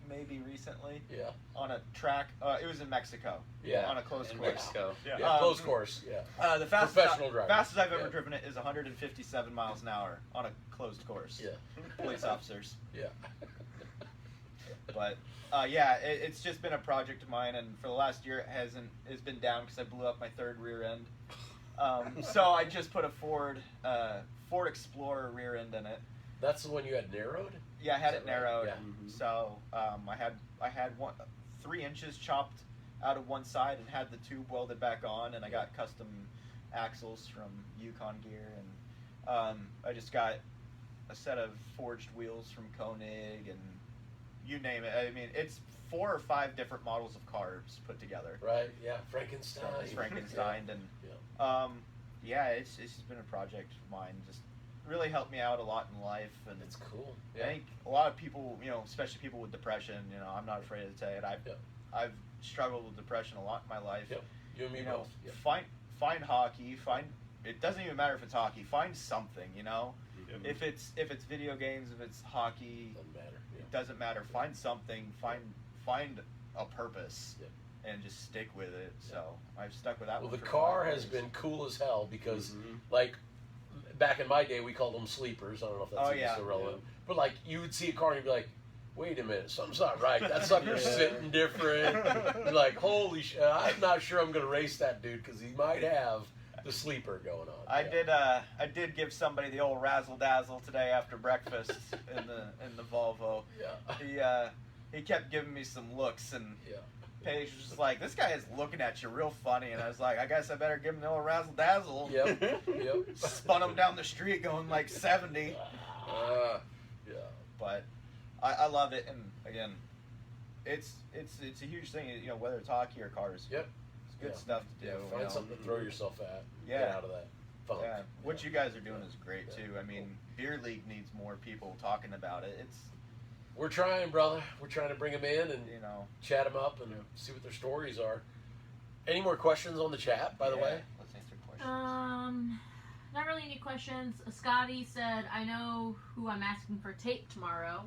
maybe recently, Yeah. on a track. It was in Mexico. Yeah. On a closed In course. Mexico. Yeah. Yeah, close course. Yeah. The fastest Professional driver. fastest I've ever Yeah. driven it is 157 miles an hour on a closed course. Yeah. Police officers. Yeah. But yeah, it's just been a project of mine, and for the last year it's been down because I blew up my third rear end. So I just put a Ford Explorer rear end in it. That's the one you had narrowed? Yeah, I had Is it that right? narrowed. Yeah. So I had 3 inches chopped out of one side and had the tube welded back on, and I got custom axles from Yukon Gear, and I just got a set of forged wheels from Koenig, and you name it. I mean, it's 4 or 5 different models of cars put together. Right. Yeah. Frankenstein. So it's Frankenstein, and Yeah. it's just been a project of mine. Just really helped me out a lot in life, and It's cool. I think a lot of people, especially people with depression, I'm not afraid to say it. I've struggled with depression a lot in my life. Yep. You and me both. Yeah. Find hockey. It doesn't even matter if it's hockey. Find something. If it's video games, if it's hockey, Doesn't matter. Yeah. it doesn't matter. Find something. Find a purpose. Yep. And just stick with it. So I've stuck with that. Well, one the for car 5 has years. been cool as hell because, like, back in my day, we called them sleepers. I don't know if that's even so relevant. But, like, you would see a car and you'd be like, wait a minute, something's not right. That sucker's sitting different. You're like, holy shit, I'm not sure I'm going to race that dude because he might have the sleeper going on. I did give somebody the old razzle dazzle today after breakfast in the Volvo. Yeah. He kept giving me some looks, and Yeah. Paige was just like, "This guy is looking at you real funny," and I was like, "I guess I better give him the old razzle dazzle." Yep. Spun him down the street going like 70. Yeah. But I love it, and again, it's a huge thing. Whether it's hockey or cars. Yep. It's good stuff to do. Yeah, find something to throw yourself at. Yeah. Get out of that funk. Yeah, what you guys are doing is great too. I mean, Beer League needs more people talking about it. We're trying, brother. We're trying to bring them in and chat them up and see what their stories are. Any more questions on the chat, by the way? Let's answer questions. Not really any questions. Scotty said, I know who I'm asking for tape tomorrow.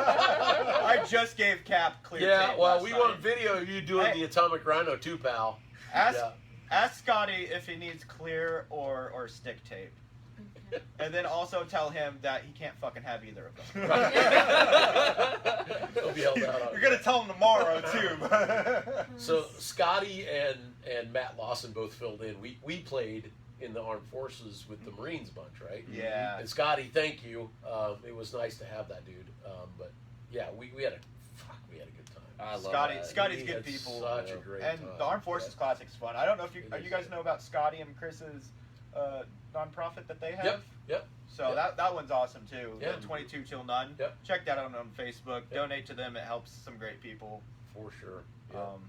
I just gave Cap clear tape. Well, last we night. want video of you doing the Atomic Rhino too, pal. Ask Scotty if he needs clear or stick tape. And then also tell him that he can't fucking have either of them. He'll be held out on You're gonna tell him tomorrow too. So Scotty and Matt Lawson both filled in. We played in the armed forces with the Marines bunch, right? Yeah. And Scotty, thank you. It was nice to have that dude. But yeah, we had a good time. I love that. Scotty's We good had people. Such a great and time. the Armed Forces Classic's fun. I don't know if you guys know about Scotty and Chris's nonprofit that they have. Yep. So that one's awesome too. Yeah. 22 till none. Yep. Check that out on Facebook. Yep. Donate to them. It helps some great people. For sure. Yep.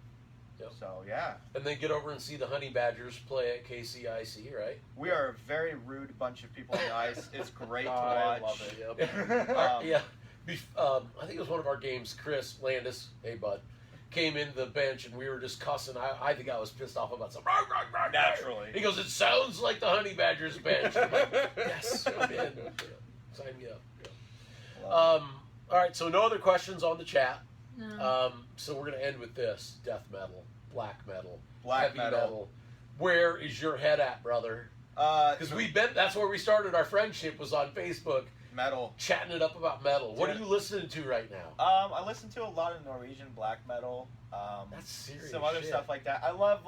Yep. So yeah. And then get over and see the Honey Badgers play at KCIC, right? We are a very rude bunch of people on the ice. It's great to watch. I love it. Yep. I think it was one of our games. Chris Landis, hey bud, came in the bench and we were just cussing. I think I was pissed off about something. Naturally. He goes, it sounds like the Honey Badgers bench. I'm like, yes, I'm in. Sign me up. Yeah. All right, so no other questions on the chat. No. So we're gonna end with this: death metal, black metal, Black heavy metal. Where is your head at, brother? Because that's where we started our friendship, was on Facebook, metal. chatting it up about metal. What are you listening to right now? I listen to a lot of Norwegian black metal. That's serious. Some other shit. stuff like that. I love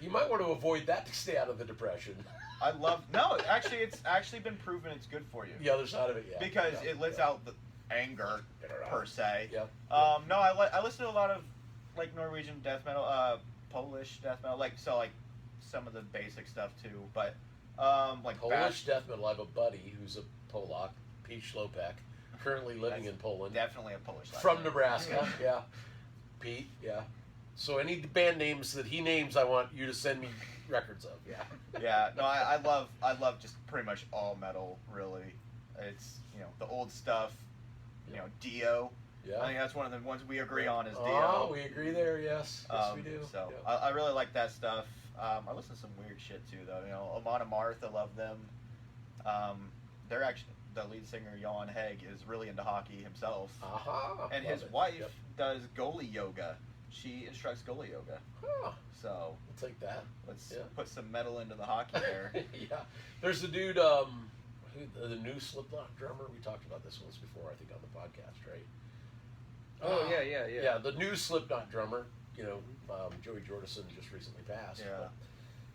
You might want to avoid that to stay out of the depression. Actually, it's actually been proven it's good for you. The other side of it, Because it lets out the anger per se. Yeah. No, I listen to a lot of Norwegian death metal, Polish death metal, some of the basic stuff too. But Polish death metal. I have a buddy who's a Polak, Pete Schlopek, currently living in Poland. Definitely a Polish. last From name. Nebraska. Yeah. Pete. Yeah. So any band names that he names, I want you to send me records of. Yeah. Yeah. No, I love just pretty much all metal. Really, it's the old stuff. Dio. Yeah. I think that's one of the ones we agree on is Dio. Oh, we agree there. Yes. Yes, we do. So Yeah. I really like that stuff. I listen to some weird shit too, though. Amon Amarth, I love them. They're actually the lead singer, Jan Heg, is really into hockey himself, and Love his it. wife Yep. does goalie yoga. She instructs goalie yoga. Huh. So I'll take that. let's Yeah. put some metal into the hockey there. Yeah. There's the dude, the new Slipknot drummer. We talked about this once before, I think, on the podcast, right? Oh, yeah. Yeah, the new Slipknot drummer. Joey Jordison just recently passed. Yeah. but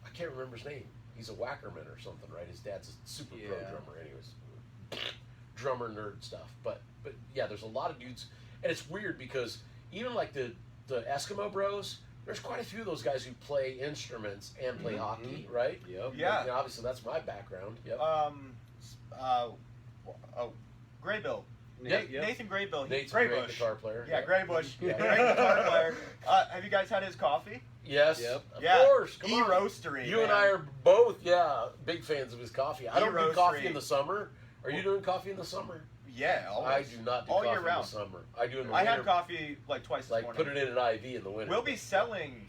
I can't remember his name. He's a Wackerman or something, right? His dad's a super pro Yeah. drummer, anyways. Drummer nerd stuff, but yeah, there's a lot of dudes, and it's weird because even like the Eskimo Bros, there's quite a few of those guys who play instruments and play hockey, right? Yep. Yeah. And obviously, that's my background. Yep. Graybill. Yep. Nathan Graybill. Nate's a Gray great Bush. guitar player. Yeah, Yep. Gray Bush. Yeah. Great guitar player. Have you guys had his coffee? Yes. Yep. Of Yeah. course. Come on. E-Roastery. You and I are both, big fans of his coffee. I don't do E-Roastery. coffee in the summer. Are you doing coffee in the summer? Yeah, always. I do not do all coffee year in the round. summer. I do in the I winter. had coffee like twice this Like morning. put it in an IV in the winter. We'll be selling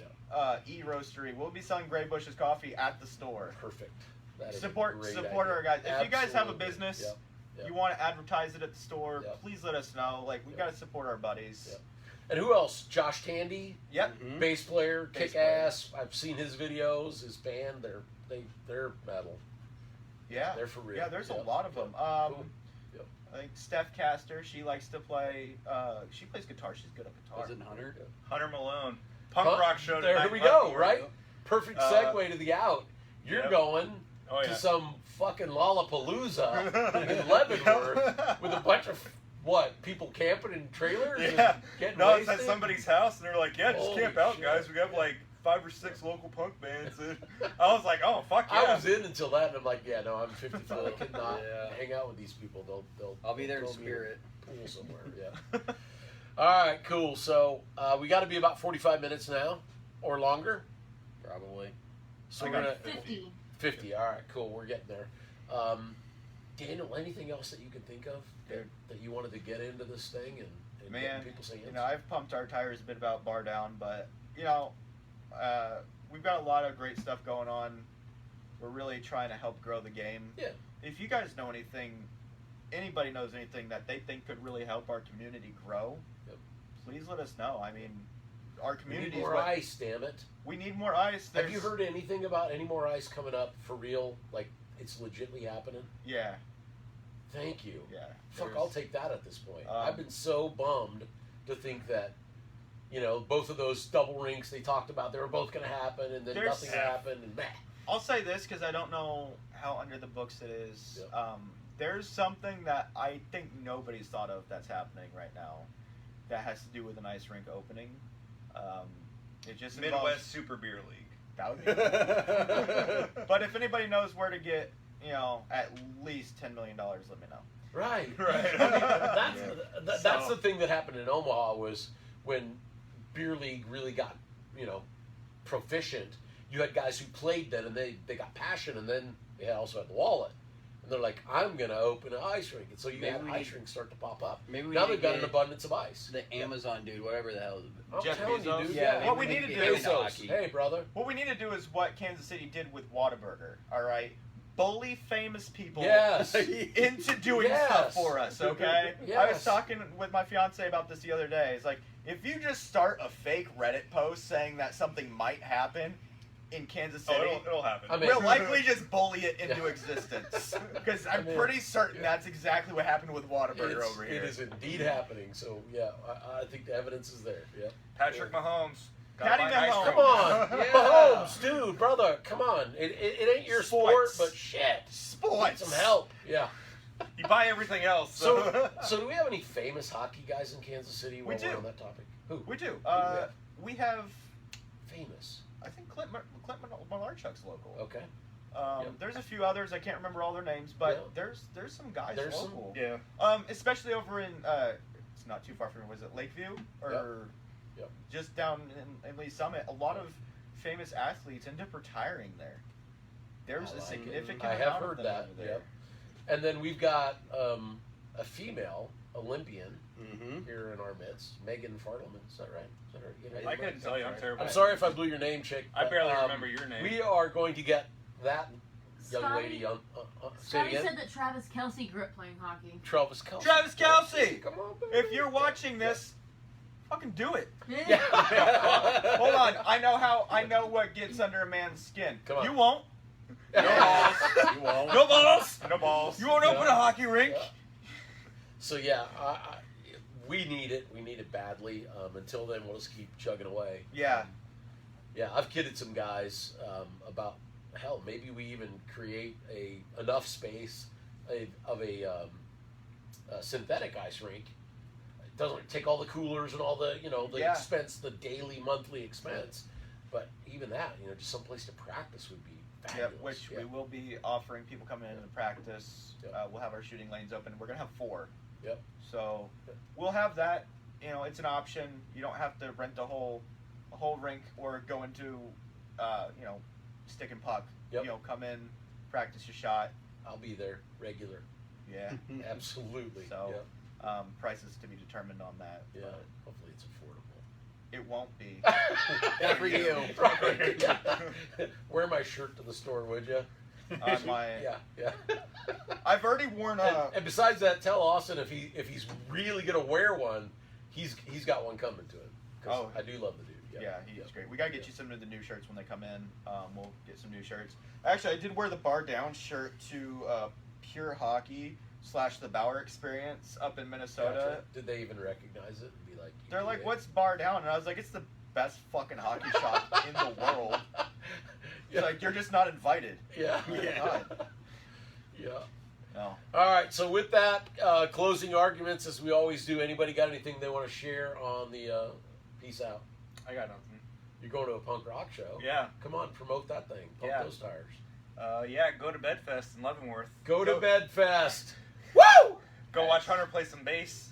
E-Roastery. We'll be selling Gray Bush's coffee at the store. Perfect. That is a Support great our idea. guys. If you guys have a Absolutely. business, Yep. Yep. you want to advertise it at the store, Yep. please let us know. Like we Yep. got to support our buddies. Yep. And who else? Josh Tandy, Yep. Mhm. bass player, Bass kick ass. I've seen his videos. His band, they're metal. Yeah. They're for real. Yeah, there's Yep. a lot of them. Cool. Yep. I think Steph Caster, she likes to play. She plays guitar. She's good at guitar. Was it Hunter? Hunter Malone. Punk Huh? rock show There tonight. we go. Buckboard. Right. Perfect segue to the out. You're Yep. going Oh to yeah. some fucking Lollapalooza in Leavenworth with a bunch of people camping in trailers Yeah. and getting No, it's wasted? at somebody's house, and they're like, "Yeah, just Holy camp out, shit. guys. We have like 5 or 6 local punk bands." And I was like, "Oh, fuck yeah!" I was in until that, and I'm like, yeah, no, I'm 55. I could not Yeah. hang out with these people. They'll I'll be there in throw me spirit. a pool somewhere. Yeah. All right, cool. So we got to be about 45 minutes now, or longer. Probably. So I we're got gonna 50. 50. All right, cool. We're getting there. Daniel, anything else that you can think of that you wanted to get into this thing and Man, get people saying? you know, I've pumped our tires a bit about Bardown, but you know, we've got a lot of great stuff going on. We're really trying to help grow the game. Yeah. If you guys know anything, anybody knows anything that they think could really help our community grow, Yep. please let us know. I mean, our We community need is more what ice, damn it. we need more ice. Have you heard anything about any more ice coming up for real? Like it's legitly happening? Yeah, Thank you. yeah. Fuck, There's- I'll take that at this point. Um, I've been so bummed to think that, you know, both of those double rinks they talked about, they were both going to happen, and then There's- nothing happened, and meh. I'll say this because I don't know how under the books it is. Yeah. There's something that I think nobody's thought of that's happening right now that has to do with an ice rink opening. It just involves- Midwest Super Beer League. That would be cool. But if anybody knows where to get, you know, at least $10 million, let me know. Right. Right. I mean, that's So- the thing that happened in Omaha was when beer league really got, you know, proficient. You had guys who played then, and they got passion, and then they also had the wallet. And they're like, I'm going to open an ice rink. And so you Maybe have we ice need- rinks start to pop up. Maybe we Now need they've to got an get abundance of ice. the Amazon dude, whatever the hell. I'm Jeff telling you, Bezos? dude. Yeah, Yeah. What we maybe need to get do- into Bezos. hockey. Hey, brother. What we need to do is what Kansas City did with Whataburger, all right? Bully famous people Yes. into doing Yes. stuff for us, okay? I was Yes. talking with my fiance about this the other day. It's like, if you just start a fake Reddit post saying that something might happen in Kansas Oh, City, it'll happen. I mean- we'll likely just bully it into Yeah. existence. Because I'm I mean, pretty certain yeah. that's exactly what happened with Whataburger over here. It is indeed happening. So, yeah, I think the evidence is there. Yeah. Patrick Mahomes. Patty Gotta buy ice Mahomes. cream. Come on, Yeah. Mahomes, dude, brother, come on. It ain't your sport, Sports. but shit, Sports. need some help. Yeah. You buy everything else. So, so do we have any famous hockey guys in Kansas City? We While we're do. on that topic. Who? We do. have? We have, Famous. I think Clint Malarchuk's local. Okay. Yep. There's a few others. I can't remember all their names, but Yeah. there's some guys There's some- local. yeah. Especially over in it's not too far from here. Was it Lakeview or Yep. just down in Lee Summit? A lot of famous athletes end up retiring there. There's I a like it. significant I have amount heard of them that. over there. Yep. And then we've got a female Olympian Mm-hmm. here in our midst, Megan Fartelman. Is that right? Is that right? You know, I couldn't tell you. I'm terrible. I'm sorry if I blew your name, chick. I but, barely remember your name. We are going to get that young Scotty- lady on. Say it Scotty again. said that Travis Kelsey grew up playing hockey. Travis Kelsey. Travis Kelce! Come on, baby. If you're watching this, fucking do it. Yeah. Hold on, I know what gets under a man's skin. Come on. You won't. No balls. You won't. No balls. No balls. You won't open a hockey rink. Yeah. So yeah, we need it. We need it badly. Until then, we'll just keep chugging away. Yeah. Yeah, I've kidded some guys about hell. Maybe we even create enough space of a synthetic ice rink. doesn't take all the coolers and all the the Yeah. expense, the daily, monthly expense. But even that, just someplace to practice would be fabulous. Yep, which we will be offering people coming in to practice. Yep. We'll have our shooting lanes open. We're gonna have 4. Yep. So we'll have that. It's an option. You don't have to rent a whole rink or go into stick and puck. Yep. Come in, practice your shot. I'll be there regular. Yeah. Absolutely. So yeah. Prices to be determined on that. Yeah. But Hopefully it's affordable. it won't be. Not for you. Right. Wear my shirt to the store, would you? On my. Yeah. I've already worn And besides that, tell Austin if he's really gonna wear one, he's got one coming to him. 'Cause I do love the dude. Yeah, he's great. We gotta get you some of the new shirts when they come in. We'll get some new shirts. Actually, I did wear the Bardown shirt to Pure Hockey / the Bauer Experience up in Minnesota. Gotcha. Did they even recognize it and be like? They're like, "What's Bardown?" And I was like, "It's the best fucking hockey shop in the world." It's like you're just not invited. Yeah. Yeah. Yeah. No. All right. So with that, closing arguments, as we always do. Anybody got anything they want to share on the peace out? I got nothing. You're going to a punk rock show. Yeah. Come on, promote that thing. Pump Yeah. those tires. Yeah, go to Bedfest in Leavenworth. Go to Bedfest. Woo! Go watch Hunter play some bass.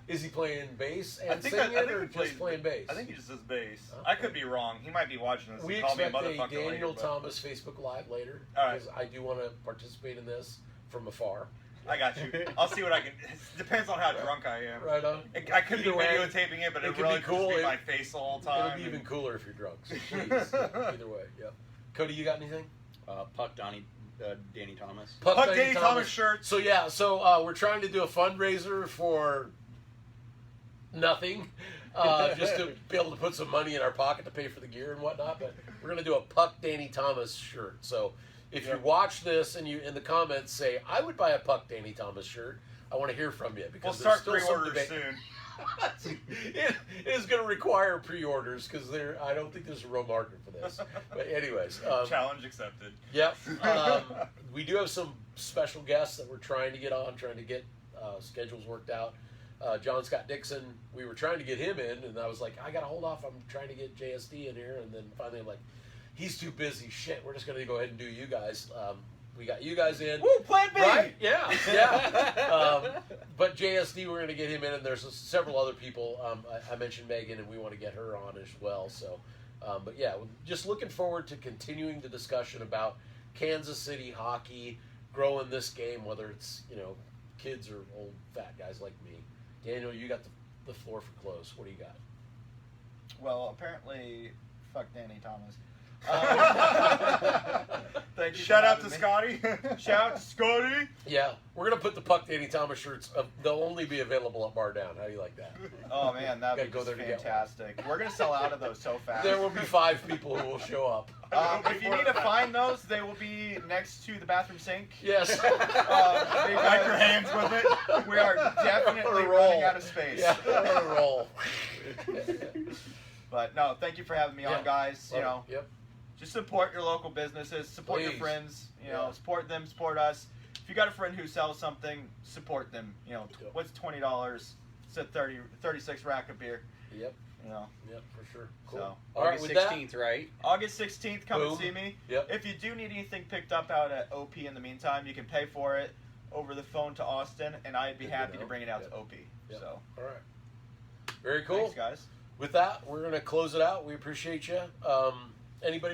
Is he playing bass I and think singing, he or plays just playing bass? I think he just does bass. Okay. I could be wrong. He might be watching this We and call me a expect a motherfucker Daniel later. Thomas Facebook Live later. All right. Because I do want to participate in this from afar. I got you. I'll see what I can. It depends on how drunk I am. Right on. I could be Either way, videotaping it, but it it could really be could cool. just be It- my face the whole time. It'll be even cooler if you're drunk. So please. Yeah, either way, yeah. Cody, you got anything? Puck Danny Thomas. Puck Danny Thomas shirts. So yeah, we're trying to do a fundraiser for nothing, just to be able to put some money in our pocket to pay for the gear and whatnot. But we're gonna do a Puck Danny Thomas shirt. So if you watch this and you in the comments say, "I would buy a Puck Danny Thomas shirt," I want to hear from you We'll because start there's still some pre-orders debate. soon. It is going to require pre-orders because I don't think there's a real market for this. But anyways, Challenge accepted. yep. We do have some special guests that we're trying to get on, trying to get schedules worked out. John Scott Dixon, we were trying to get him in, and I was like, I got to hold off. I'm trying to get JSD in here, and then finally I'm like, he's too busy. Shit, we're just going to go ahead and do you guys. We got you guys in. Woo, Plan B. Right? Yeah. But JSD, we're going to get him in, and there's several other people. I mentioned Megan, and we want to get her on as well. So, but yeah, just looking forward to continuing the discussion about Kansas City hockey, growing this game, whether it's kids or old fat guys like me. Daniel, you got the floor for close. What do you got? Well, apparently, fuck Danny Thomas. Thank you. Shout for out to having me. Scotty. Shout out to Scotty. Yeah, we're gonna put the Puck Danny Thomas shirts. They'll only be available at Bardown. How do you like that? Oh man, that'd Gotta be go just there to get one. fantastic. We're gonna sell out of those so fast. There will be 5 people who will show up. If you need to find those, they will be next to the bathroom sink. Yes. Wipe your hands with it. We are definitely Or roll. running out of space. Yeah, on a roll. But no, thank you for having me Yeah. on, guys. Yep. Just support your local businesses, support your Please. friends. Yeah. Support them, support us. If you got a friend who sells something, support them. Yep. What's $20? It's a 36 rack of beer. Yep. You Yep. For sure. Cool. So, All right. August With that, 16th, right? August 16th, come Boom. and see me. Yep. If you do need anything picked up out at OP in the meantime, you can pay for it over the phone to Austin, and I'd be Good to happy know. to bring it out Yep. to OP. Yep. So, All right. Very cool. thanks, guys. With that, we're gonna close it out. We appreciate you. Anybody